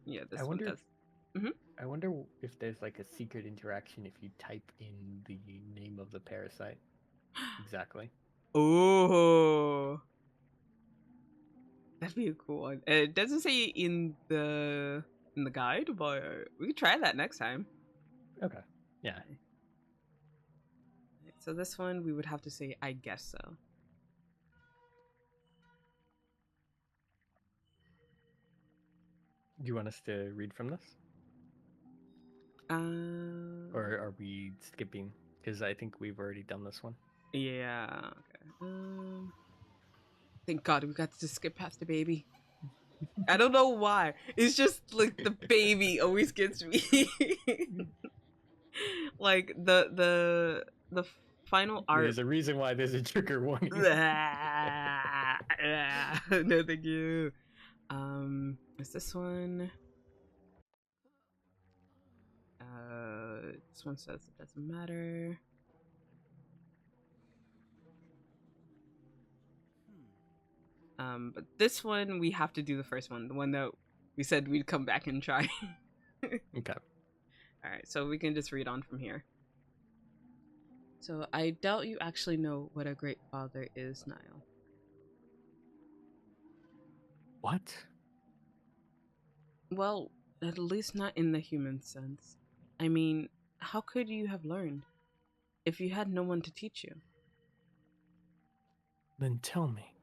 Yeah, this I one wonder does. I wonder if there's like a secret interaction if you type in the name of the parasite. Exactly. Oh, that'd be a cool one. It doesn't say in the guide, but we could try that next time. Okay. Yeah. So this one we would have to say, I guess so. Do you want us to read from this? Or are we skipping? Because I think we've already done this one. Yeah. Okay. Thank God we got to skip past the baby. I don't know why. It's just like the baby always gets me. Like the final art. There's a reason why there's a trigger warning. No, thank you. Is this one? This one says it doesn't matter. But this one we have to do the first one, the one that we said we'd come back and try. Okay. All right, so we can just read on from here. So I doubt you actually know what a great father is, Niall. What? Well, at least not in the human sense. I mean, how could you have learned if you had no one to teach you? Then tell me.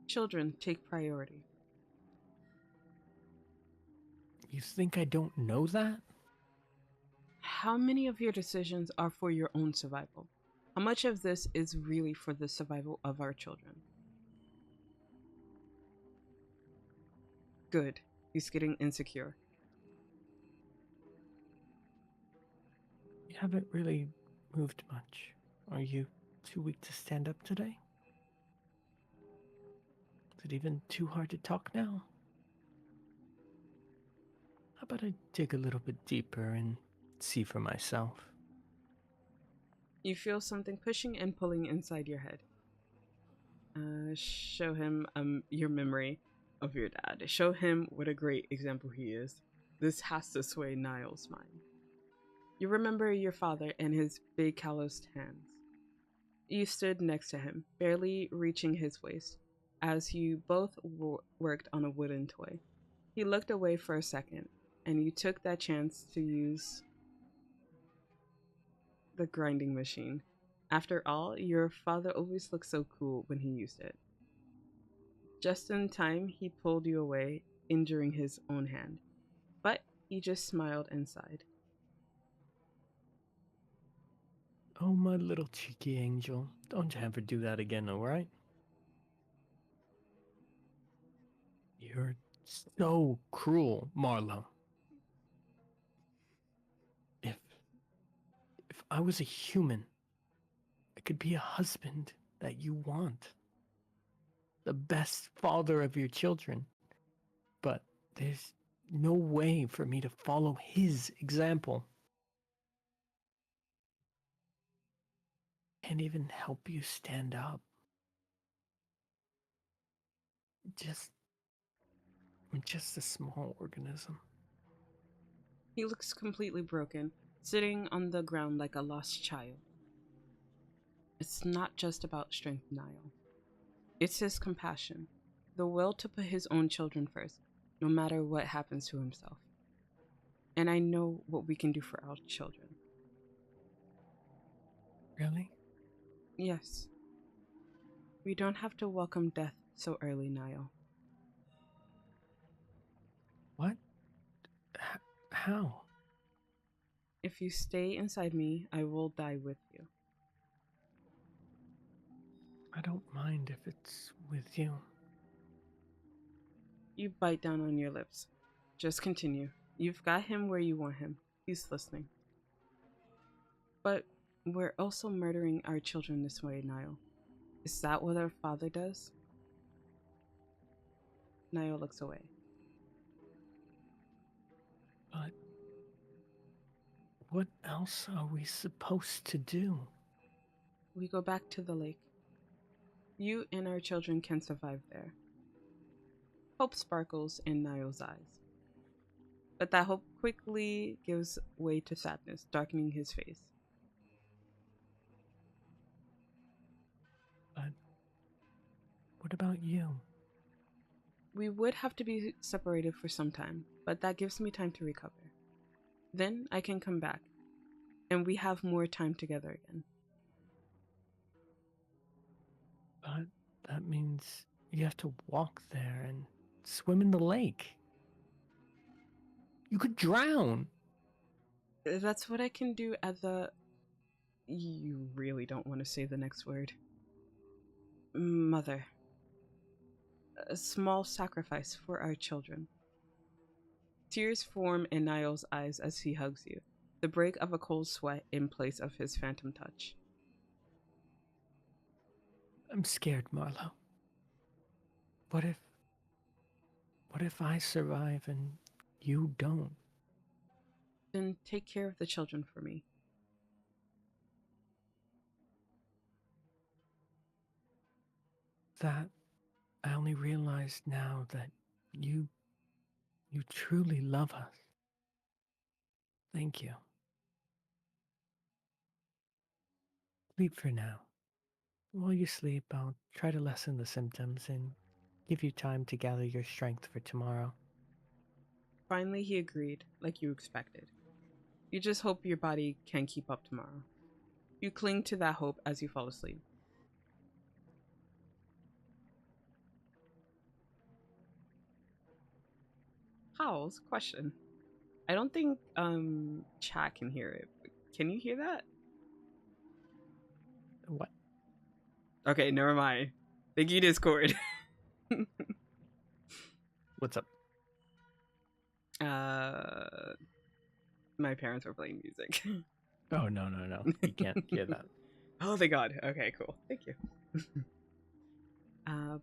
Children take priority. You think I don't know that? How many of your decisions are for your own survival? How much of this is really for the survival of our children? Good. He's getting insecure. You haven't really moved much. Are you too weak to stand up today? Is it even too hard to talk now? How about I dig a little bit deeper and see for myself? You feel something pushing and pulling inside your head. Show him your memory of your dad. Show him what a great example he is. This has to sway Niall's mind. You remember your father and his big calloused hands. You stood next to him, barely reaching his waist, as you both worked on a wooden toy. He looked away for a second, and you took that chance to use the grinding machine. After all, your father always looked so cool when he used it. Just in time, he pulled you away, injuring his own hand. But he just smiled and sighed. Oh, my little cheeky angel. Don't ever do that again, alright? You're so cruel, Marlo. If I was a human, I could be a husband that you want. The best father of your children. But there's no way for me to follow his example. Can't even help you stand up. I'm just a small organism. He looks completely broken, sitting on the ground like a lost child. It's not just about strength, Niall. It's his compassion, the will to put his own children first, no matter what happens to himself. And I know what we can do for our children. Really? Yes. We don't have to welcome death so early, Niall. What? How? If you stay inside me, I will die with you. I don't mind if it's with you. You bite down on your lips. Just continue. You've got him where you want him. He's listening. But we're also murdering our children this way, Niall. Is that what our father does? Niall looks away. But what else are we supposed to do? We go back to the lake. You and our children can survive there. Hope sparkles in Niall's eyes. But that hope quickly gives way to sadness, darkening his face. But what about you? We would have to be separated for some time, but that gives me time to recover. Then I can come back, and we have more time together again. But that means you have to walk there and swim in the lake. You could drown. That's what I can do at the... You really don't want to say the next word. Mother. A small sacrifice for our children. Tears form in Niall's eyes as he hugs you, the break of a cold sweat in place of his phantom touch. I'm scared, Marlo. What if I survive and you don't? Then take care of the children for me. That I only realize now that you truly love us. Thank you. Sleep for now. While you sleep, I'll try to lessen the symptoms and give you time to gather your strength for tomorrow. Finally, he agreed, like you expected. You just hope your body can keep up tomorrow. You cling to that hope as you fall asleep. Howls, question. I don't think chat can hear it. Can you hear that? What? Okay, never mind. Thank you, Discord. What's up? My parents were playing music. Oh, no, no, no. You can't hear that. Oh, thank God. Okay, cool. Thank you.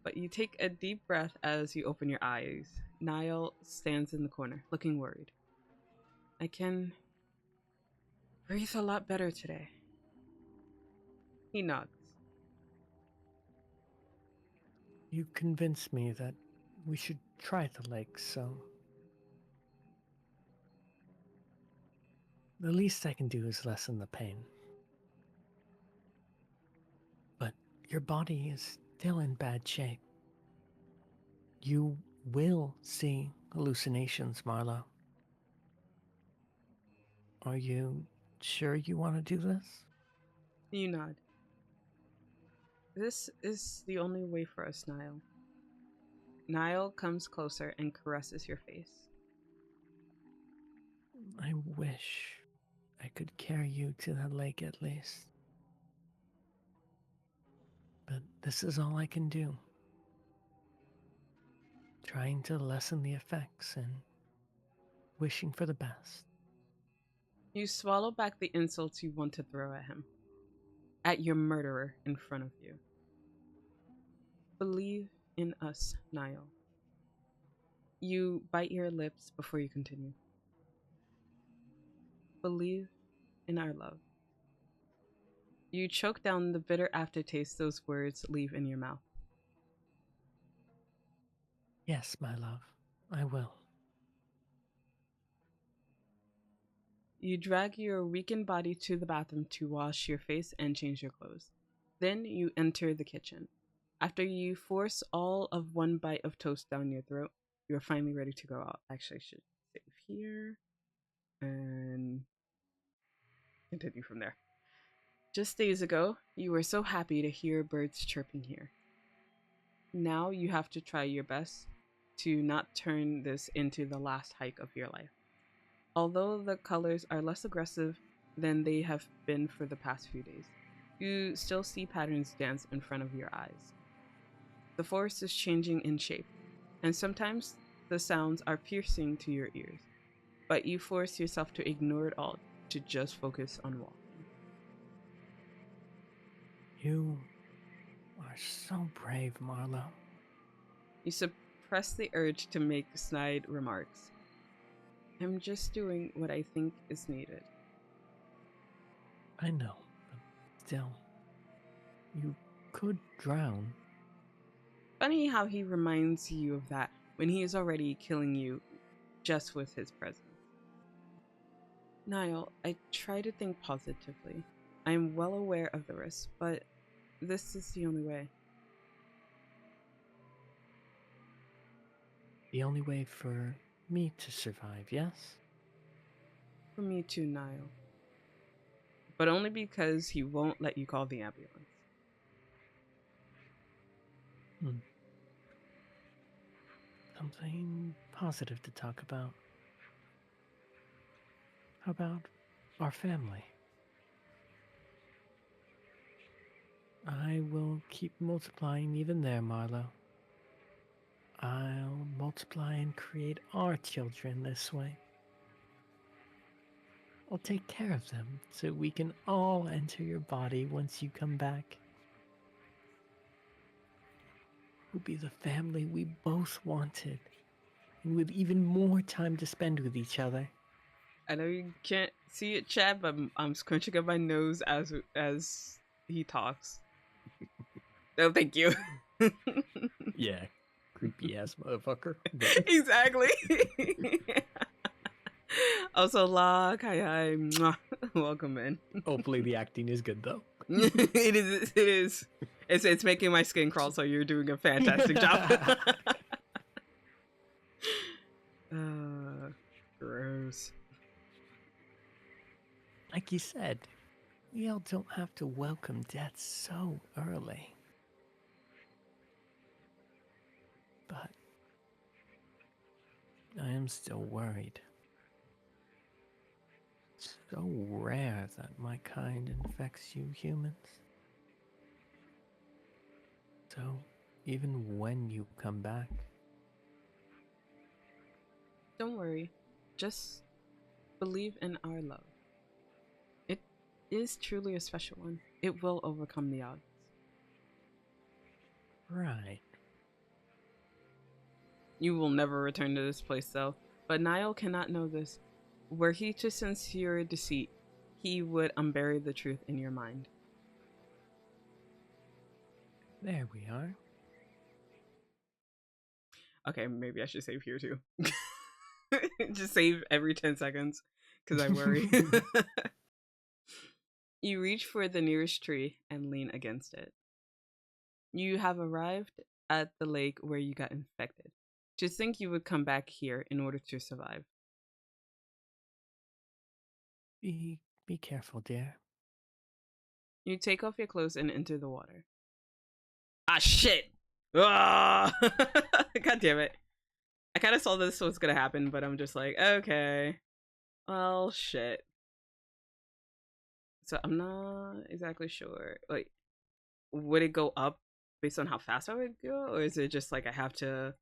But you take a deep breath as you open your eyes. Niall stands in the corner, looking worried. I can breathe a lot better today. He nods. You convinced me that we should try the lake, so the least I can do is lessen the pain. But your body is still in bad shape. You will see hallucinations, Marlo. Are you sure you want to do this? You nod. This is the only way for us, Niall. Niall comes closer and caresses your face. I wish I could carry you to the lake at least. But this is all I can do. Trying to lessen the effects and wishing for the best. You swallow back the insults you want to throw at him. At your murderer in front of you. Believe in us, Niall. You bite your lips before you continue. Believe in our love. You choke down the bitter aftertaste those words leave in your mouth. Yes, my love, I will. You drag your weakened body to the bathroom to wash your face and change your clothes. Then you enter the kitchen. After you force all of one bite of toast down your throat, you are finally ready to go out. Actually, I should save here and continue from there. Just days ago, you were so happy to hear birds chirping here. Now you have to try your best to not turn this into the last hike of your life. Although the colors are less aggressive than they have been for the past few days, you still see patterns dance in front of your eyes. The forest is changing in shape, and sometimes the sounds are piercing to your ears, but you force yourself to ignore it all to just focus on walking. You are so brave, Marlo. You suppress the urge to make snide remarks. I'm just doing what I think is needed. I know, but still, you could drown. Funny how he reminds you of that when he is already killing you just with his presence. Niall, I try to think positively. I am well aware of the risks, but this is the only way. The only way for me to survive, yes? For me too, Niall. But only because he won't let you call the ambulance. Something positive to talk about. How about our family? I will keep multiplying even there, Marlo. I'll multiply and create our children this way. I'll take care of them so we can all enter your body once you come back. We'll be the family we both wanted, and with even more time to spend with each other. I know you can't see it, Chad, but I'm scrunching up my nose as he talks. Oh, thank you. Yeah, creepy ass motherfucker. Exactly. Also, La Kai, welcome in. Hopefully the acting is good though. It is. It's making my skin crawl, so you're doing a fantastic job. Gross. Like you said, we all don't have to welcome death so early. But I am still worried. It's so rare that my kind infects you humans. So, even when you come back, Don't worry. Just believe in our love. It is truly a special one. It will overcome the odds. Right. You will never return to this place, though. But Niall cannot know this. Were he to sense your deceit, he would unbury the truth in your mind. There we are. Okay, maybe I should save here too. Just save every 10 seconds, because I worry. You reach for the nearest tree and lean against it. You have arrived at the lake where you got infected. Just think you would come back here in order to survive. Be careful, dear. You take off your clothes and enter the water. Ah, shit! Ah! God damn it. I kind of saw this was gonna happen, but I'm just like, okay. Well, shit. So I'm not exactly sure. Like, would it go up based on how fast I would go? Or is it just like I have to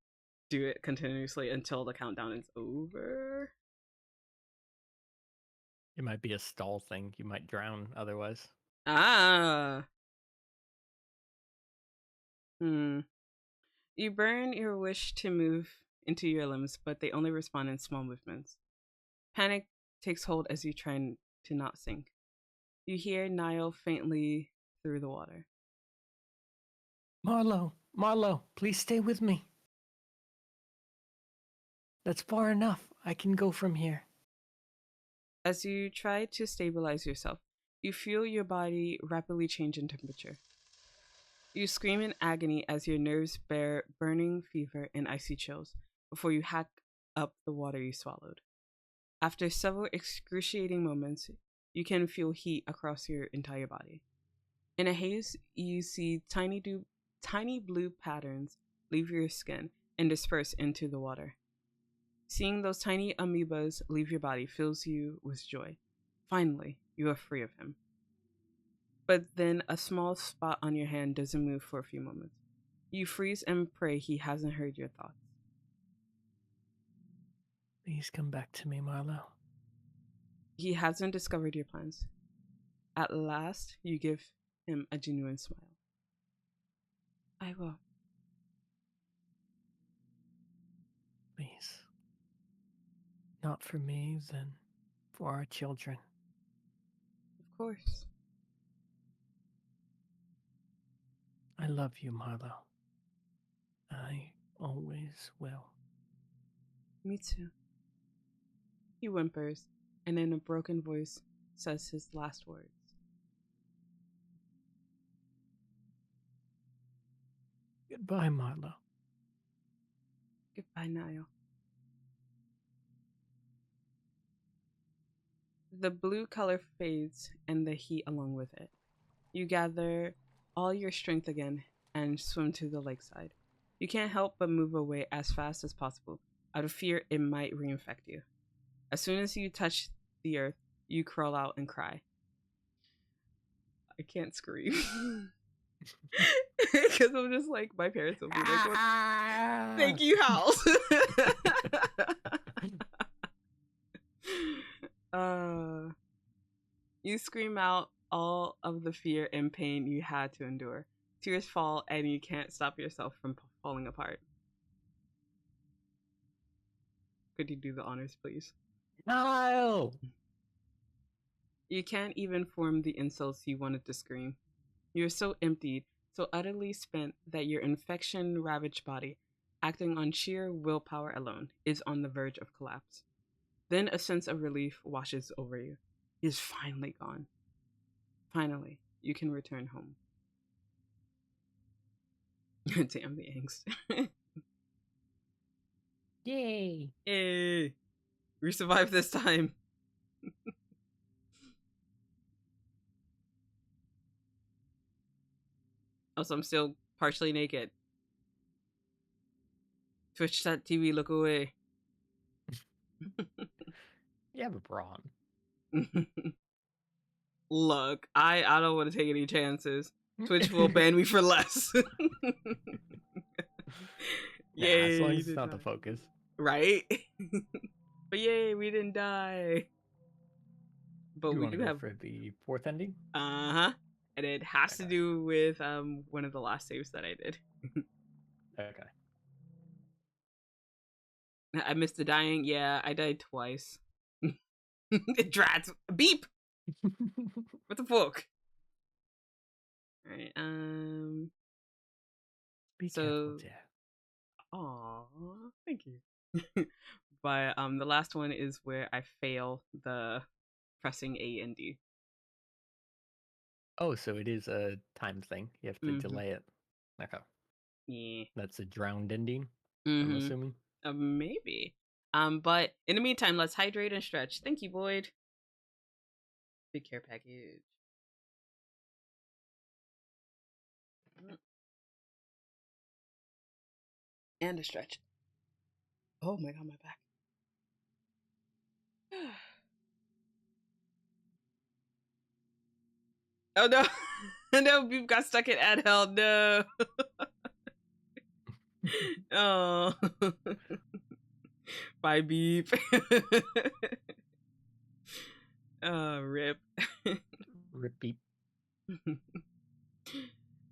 do it continuously until the countdown is over? It might be a stall thing. You might drown otherwise. Ah. You burn your wish to move into your limbs, but they only respond in small movements. Panic takes hold as you try to not sink. You hear Niall faintly through the water. Marlo, please stay with me. That's far enough. I can go from here. As you try to stabilize yourself, you feel your body rapidly change in temperature. You scream in agony as your nerves bear burning fever and icy chills before you hack up the water you swallowed. After several excruciating moments, you can feel heat across your entire body. In a haze, you see tiny blue patterns leave your skin and disperse into the water. Seeing those tiny amoebas leave your body fills you with joy. Finally, you are free of him. But then a small spot on your hand doesn't move for a few moments. You freeze and pray he hasn't heard your thoughts. Please come back to me, Marlo. He hasn't discovered your plans. At last, you give him a genuine smile. I will. Please. Not for me, then for our children. Of course. I love you, Marlo. I always will. Me too. He whimpers, and in a broken voice says his last words. Goodbye, Marlo. Goodbye, Niall. The blue color fades and the heat along with it. You gather all your strength again and swim to the lakeside. You can't help but move away as fast as possible, out of fear it might reinfect you. As soon as you touch the earth, you crawl out and cry. I can't scream. Because I'm just like, my parents will be like, what? Thank you, House. You scream out all of the fear and pain you had to endure. Tears fall and you can't stop yourself from falling apart. Could you do the honors, please? No! You can't even form the insults you wanted to scream. You're so emptied, so utterly spent that your infection-ravaged body, acting on sheer willpower alone, is on the verge of collapse. Then a sense of relief washes over you. He is finally gone. Finally, you can return home. Damn the angst. Yay! Yay! We survived this time. Also, I'm still partially naked. Twitch.tv, look away. You have a bra on. Look, I don't want to take any chances. Twitch will ban me for less. Yeah, Yay, as long you as it's did not the not. focus. Right? But yay, we didn't die. but You we want to do go have for the fourth ending? uh-huh. And it has to Okay. do with one of the last saves that I did. Okay. I missed the dying. Yeah, I died twice. Drats. Beep. What the fuck? All right. Be So, careful, dear. aw, thank you. But the last one is where I fail the pressing A and D. Oh, so it is a time thing. You have to Mhm. delay it. Okay. Yeah. That's a drowned ending, I'm Mm-hmm. assuming. Maybe. But in the meantime, let's hydrate and stretch. Thank you, Boyd. Big care package. And a stretch. Oh my god, my back. Oh no. No, Beep got stuck in ad hell. No. Oh. Bye, Beep. Rip. Repeat.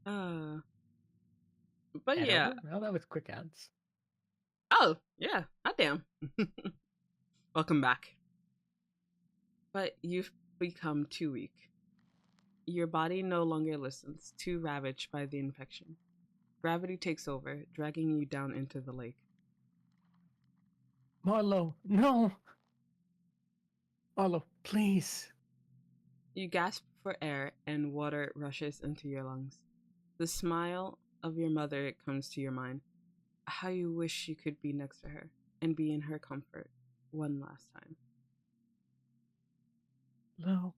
uh, but Head yeah. over? Oh, that was quick ads. Oh, yeah. Hot damn. Welcome back. But you've become too weak. Your body no longer listens, too ravaged by the infection. Gravity takes over, dragging you down into the lake. Marlo, no! Marlo, please. You gasp for air and water rushes into your lungs. The smile of your mother comes to your mind. How you wish you could be next to her and be in her comfort one last time. No.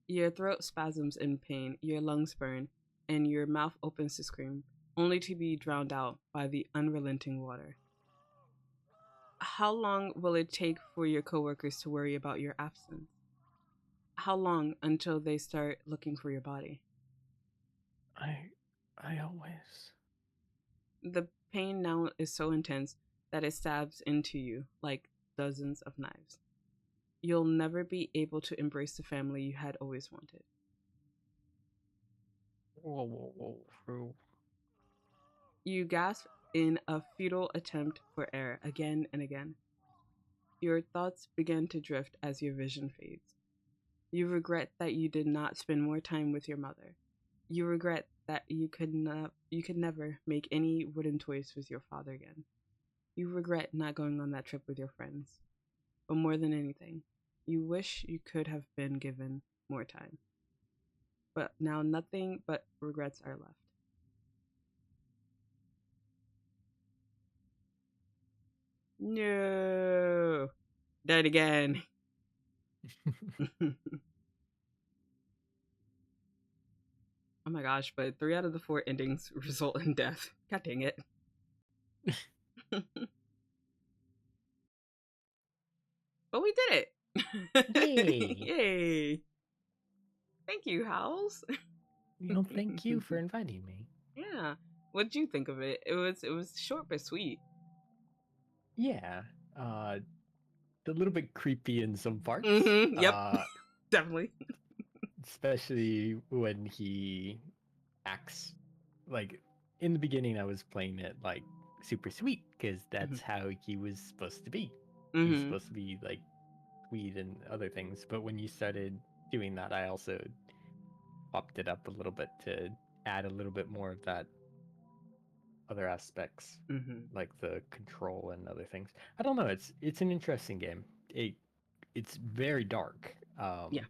Your throat spasms in pain, your lungs burn, and your mouth opens to scream, only to be drowned out by the unrelenting water. How long will it take for your coworkers to worry about your absence? How long until they start looking for your body? I always... The pain now is so intense that it stabs into you like dozens of knives. You'll never be able to embrace the family you had always wanted. Whoa. You gasp in a futile attempt for air again and again. Your thoughts begin to drift as your vision fades. You regret that you did not spend more time with your mother. You regret that you could never make any wooden toys with your father again. You regret not going on that trip with your friends. But more than anything, you wish you could have been given more time. But now nothing but regrets are left. No. Died again. Oh my gosh, but 3 out of the 4 endings result in death. God dang it. But we did it. Yay. Yay. Thank you, Howls. Thank you for inviting me. Yeah. What'd you think of it? It was short but sweet. Yeah. A little bit creepy in some parts. Yep. Definitely. Especially when he acts like in the beginning I was playing it like super sweet because that's how he was supposed to be. He's supposed to be like sweet and other things, but when you started doing that I also popped it up a little bit to add a little bit more of that other aspects, like the control and other things. I don't know, it's an interesting game. It's very dark. Yeah.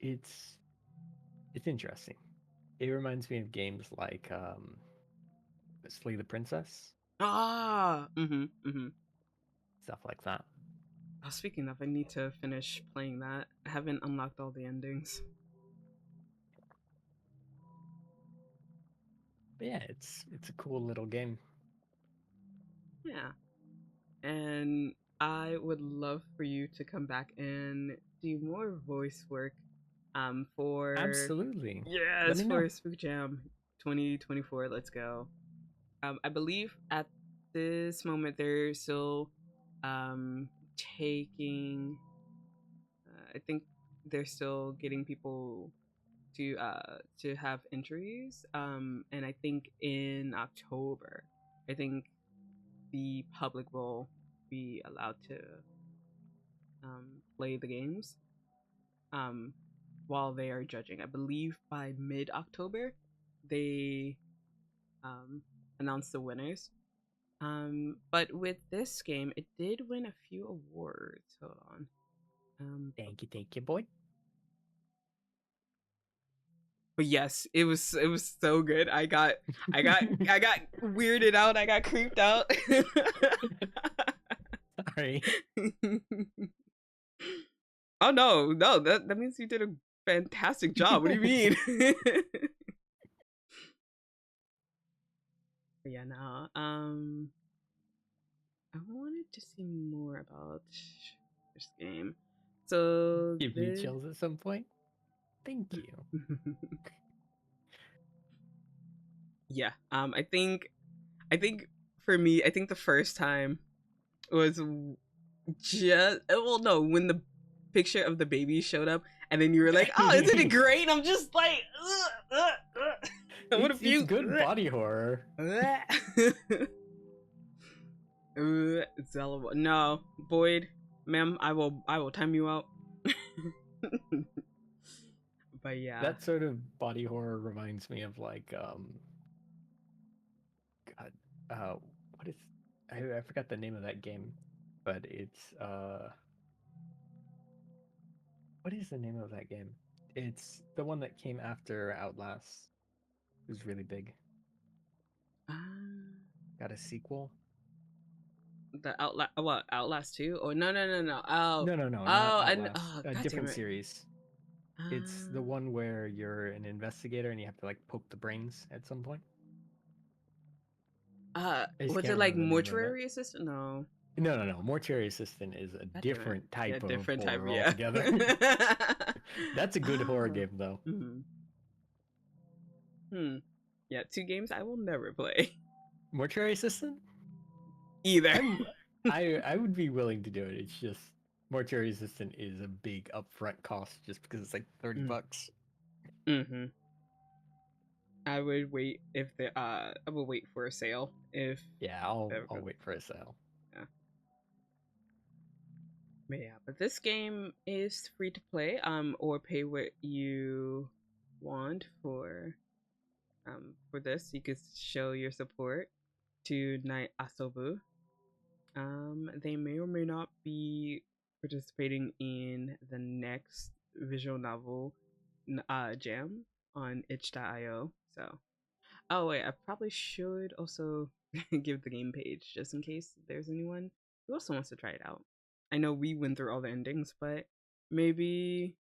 It's interesting. It reminds me of games like Slay the Princess, Ah. stuff like that. Oh, speaking of, I need to finish playing that. I haven't unlocked all the endings. But yeah, it's a cool little game. Yeah. And I would love for you to come back and do more voice work for Absolutely. yes, Let me know. for Spook Jam 2024. Let's go. I believe at this moment they're still taking. I think they're still getting people to have entries. And I think in October, I think the public will be allowed to play the games while they are judging. I believe by mid-October they announce the winners. But with this game, it did win a few awards. Hold on. Thank you, boy. But yes, it was so good. I got weirded out. I got creeped out. Sorry. Oh no, that means you did a fantastic job. What do you mean? But yeah, no. I wanted to see more about this game. So Give me chills at some point. Thank you. Yeah. I think for me, I think the first time was just no, when the picture of the baby showed up and then you were like, oh, isn't it great? And I'm just like, what a few good body horror. Zela, no, Boyd, ma'am, I will time you out. But yeah, That sort of body horror reminds me of like God, what is I forgot the name of that game, but it's what is the name of that game? It's the one that came after Outlast. It was really big. Got a sequel. The Outlast 2? Oh no. Oh No, not Outlast. A different series. It's the one where you're an investigator and you have to like poke the brains at some point. Was it like Mortuary Assistant? No. No. Mortuary Assistant is a different type of horror yeah. altogether. That's a good horror game though. Yeah, 2 games I will never play. Mortuary Assistant? Either. I would be willing to do it. It's just Mortuary Assistant is a big upfront cost just because it's like $30. I would wait if the I will wait for a sale if I'll wait for a sale. Yeah. But yeah, but this game is free to play or pay what you want for this. You could show your support to Night Asobu. They may or may not be participating in the next visual novel jam on itch.io. So, oh wait, I probably should also give the game page just in case there's anyone who also wants to try it out. I know we went through all the endings, but maybe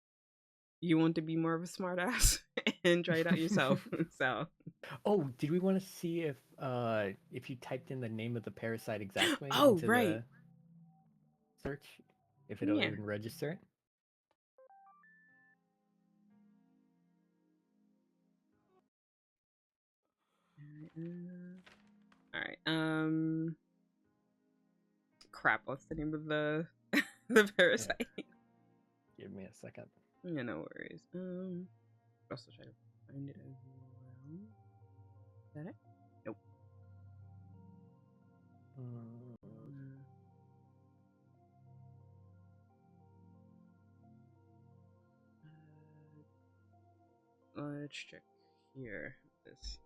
you want to be more of a smartass and try it out yourself. So, oh, did we want to see if you typed in the name of the parasite exactly into the search, if it'll even register it? All right. Crap. What's the name of the the parasite? Yeah. Give me a second. Yeah, no worries. Also try to find it as well. Is that it? Nope. Let's check here. This.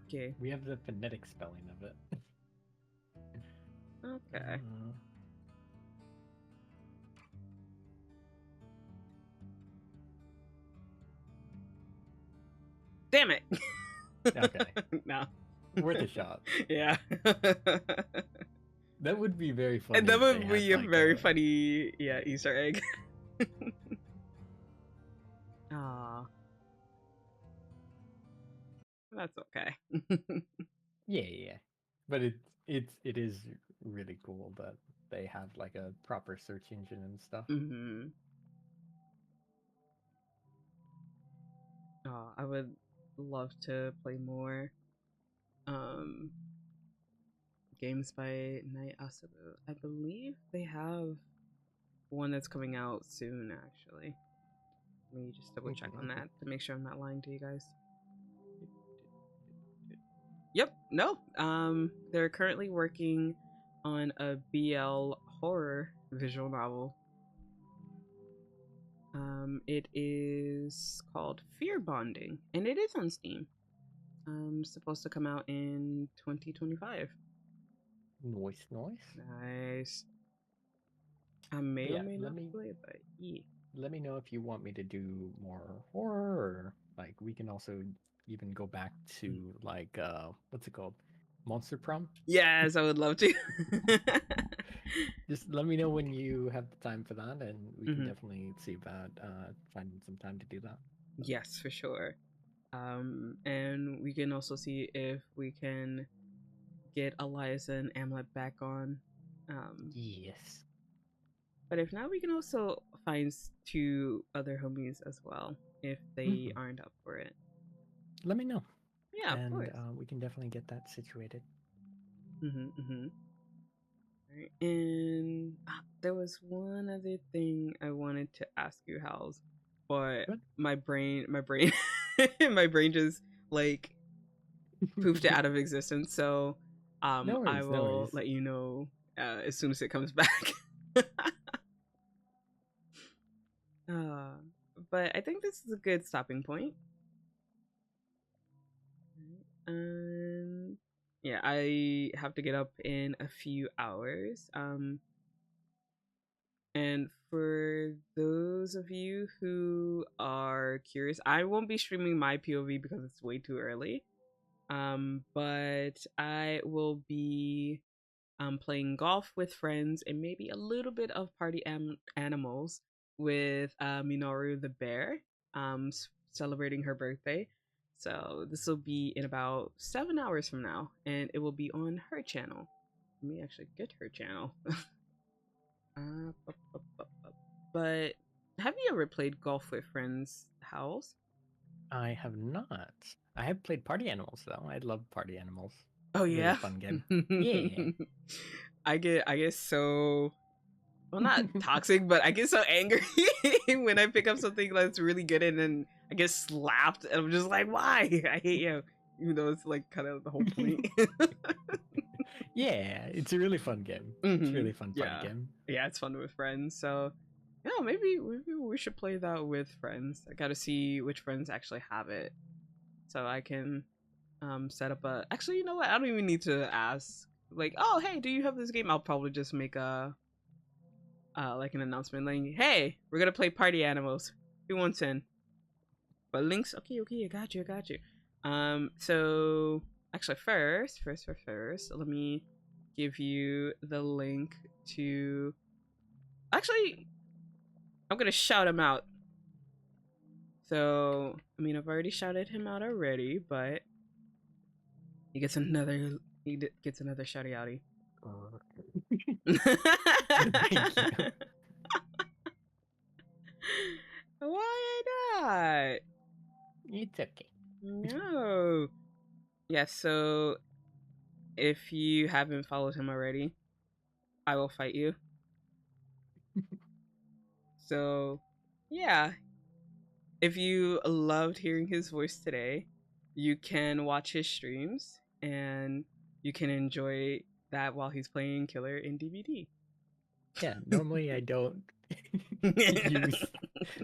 Okay. We have the phonetic spelling of it. Okay. Damn it. Okay. No. Worth a shot. Yeah. That would be very funny. And that would be a very funny, Easter egg. Aw. That's okay. Yeah. But it is really cool that they have like a proper search engine and stuff. Oh, I would love to play more um games by Night Asabu. I believe they have one that's coming out soon, actually. Let me just double check on that to make sure I'm not lying to you guys. Yep, no. They're currently working on a BL horror visual novel. It is called Fear Bonding, and it is on Steam. Supposed to come out in 2025. Nice, nice. Nice. I may or Yeah, may let not me play, but yeah. let me know if you want me to do more horror, or like we can also even go back to like what's it called? Monster Prom? Yes, I would love to. Just let me know when you have the time for that, and we can Mhm. definitely see about finding some time to do that. Yes, for sure. And we can also see if we can get Eliza and Amlet back on. Yes. But if not, we can also find two other homies as well if they aren't up for it. Let me know, Yeah, of and course. we can definitely get that situated. Right. And there was one other thing I wanted to ask you, Hals, but Good. my brain, my brain just like poofed it out of existence. So, No I worries, no will worries. let you know as soon as it comes back. uh, but I think this is a good stopping point. Yeah, I have to get up in a few hours. And for those of you who are curious, I won't be streaming my POV because it's way too early. But I will be playing golf with friends and maybe a little bit of party animals with Minoru the bear, celebrating her birthday. So this will be in about 7 hours from now, and it will be on her channel. Let me actually get her channel. But have you ever played golf with friends, Howls? I have not. I have played Party Animals though. I love Party Animals. Oh Really yeah, fun game. Yeah. I get so, well, not toxic, but I get so angry when I pick up something that's really good and then I get slapped and I'm just like, why? I hate you. Even though it's like kind of the whole point. Yeah, it's a really fun game. It's a really fun party Yeah. game. Yeah, it's fun with friends. So yeah, maybe we should play that with friends. I gotta see which friends actually have it. So I can set up a, actually, you know what? I don't even need to ask. Like, oh hey, do you have this game? I'll probably just make a like an announcement like, hey, we're gonna play Party Animals. Who wants in? But links, okay, I got you. So actually, first, let me give you the link to. Actually, I'm gonna shout him out. So I mean, I've already shouted him out already, but he gets another. Gets another shouty outy. Thank you. Why not? It's okay. No. Yeah, so if you haven't followed him already, I will fight you. So, yeah, if you loved hearing his voice today, you can watch his streams and you can enjoy that while he's playing Killer in DVD. Yeah, normally I don't use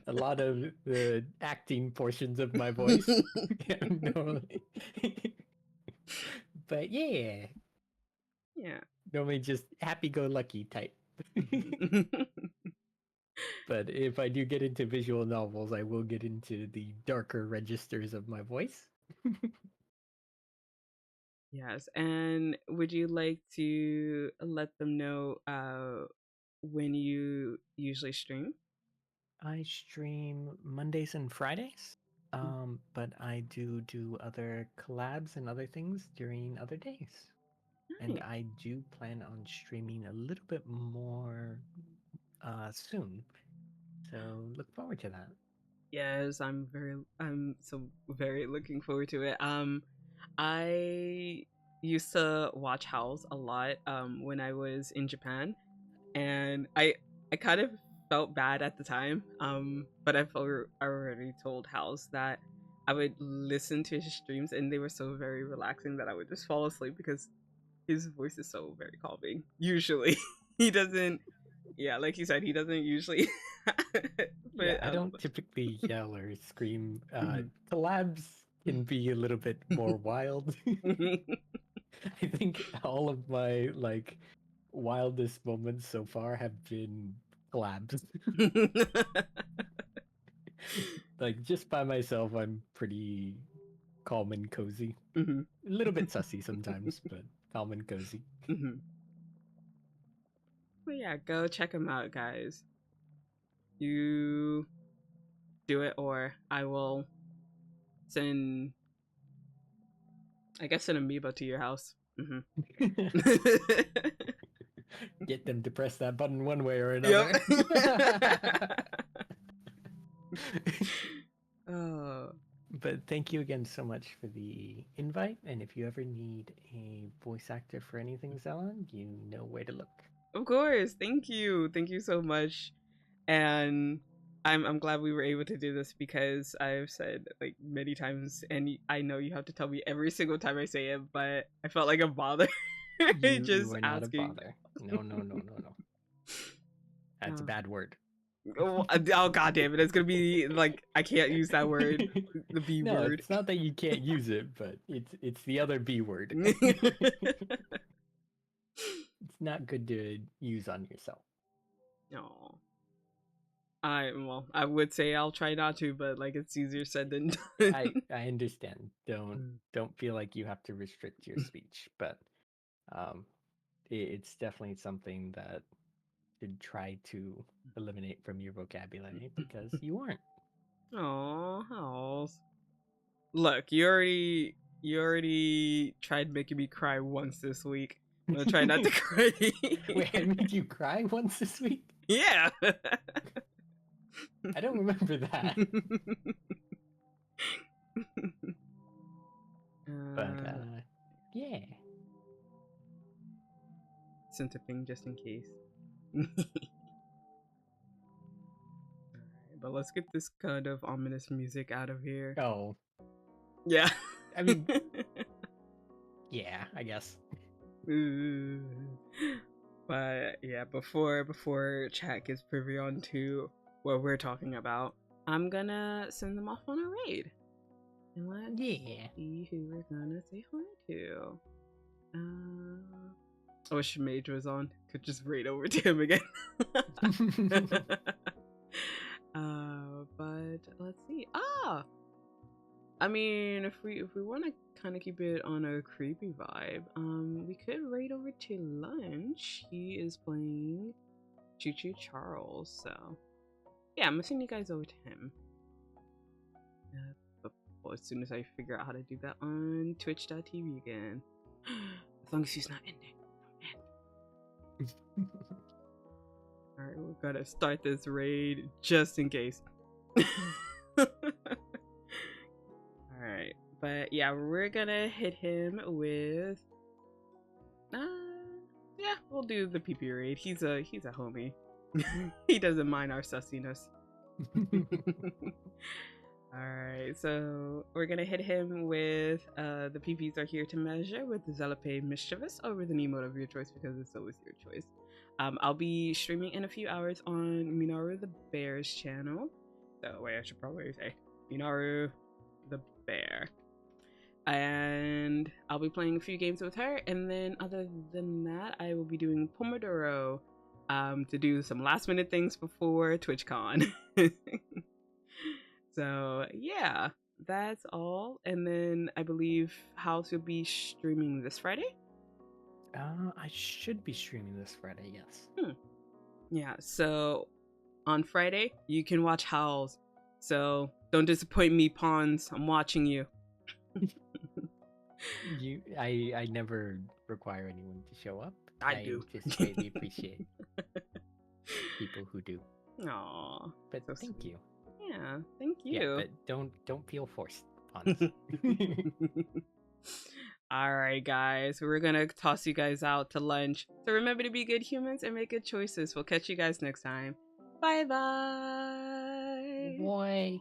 a lot of the acting portions of my voice. Normally. But yeah, Yeah. normally just happy-go-lucky type. But if I do get into visual novels, I will get into the darker registers of my voice. Yes. And would you like to let them know when you usually stream? I stream Mondays and Fridays, but I do other collabs and other things during other days. And Nice. I do plan on streaming a little bit more soon. So look forward to that. Yes, I'm so very looking forward to it. I used to watch House a lot when I was in Japan, and I kind of felt bad at the time. But already told House that I would listen to his streams, and they were so very relaxing that I would just fall asleep because his voice is so very calming. Usually, he doesn't. Yeah, like you said, he doesn't usually. Yeah, but I don't typically yell or scream. Mhm. Collabs can be a little bit more wild. I think all of my like wildest moments so far have been collabs. Like just by myself, I'm pretty calm and cozy. Mhm. A little bit sussy sometimes, but calm and cozy. Mhm. But yeah, go check him out, guys. You do it, or I will send, I guess, an amiibo to your house. Hmm. Get them to press that button one way or Yep. another. Oh, But thank you again so much for the invite. And if you ever need a voice actor for anything, Zela, you know where to look. of course. Thank you. Thank you so much. And I'm glad we were able to do this because I've said like many times, and I know you have to tell me every single time I say it, but I felt like a bother You just are not asking. a bother. No. That's a Oh. bad word. Oh god damn it! It's gonna be like I can't use that word, the B No, word. it's not that you can't use it, but it's the other B word. It's not good to use on yourself. No, I would say I'll try not to, but like it's easier said than done. I understand. Don't feel like you have to restrict your speech, but um, it's definitely something that should try to eliminate from your vocabulary because you aren't. Aw, House. Look, you already tried making me cry once this week. I'm gonna try not to cry. Wait, I made you cry once this week? Yeah. I don't remember that. But yeah. Sent a thing just in case. Alright, but let's get this kind of ominous music out of here. Oh, Yeah. I mean, yeah, I guess. But yeah, before chat gets privy on to what we're talking about, I'm gonna send them off on a raid. And let's see who we're gonna say hi to. I wish Mage was on. Could just raid over to him again. But let's see. I mean, if we want to kind of keep it on a creepy vibe, we could raid over to Lunch. He is playing Choo Choo Charles, so yeah, I'm gonna send you guys over to him. But as soon as I figure out how to do that on Twitch.tv again, as long as he's not in there. Alright, we gotta start this raid just in case. Alright, but yeah, we're gonna hit him with yeah, we'll do the PP raid. He's a homie. He doesn't mind our sussiness. Alright, so we're gonna hit him with the PPs are here to measure with the Zelape Mischievous over the emote of your choice because it's always your choice. I'll be streaming in a few hours on Minaru the Bear's channel. So wait, I should probably say Minaru the Bear. And I'll be playing a few games with her, and then other than that, I will be doing Pomodoro to do some last minute things before TwitchCon. So yeah, that's all. And then I believe House will be streaming this Friday. I should be streaming this Friday, yes. Yeah, so on Friday, you can watch Howls. So don't disappoint me, Pawns. I'm watching you. I never require anyone to show up. I do. Just greatly appreciate people who do. Aww. But so thank sweet. you. Yeah. Yeah, thank Yeah, you. but don't feel forced on us. All right, guys, we're gonna toss you guys out to lunch. So remember to be good humans and make good choices. We'll catch you guys next time. Bye bye. Boy.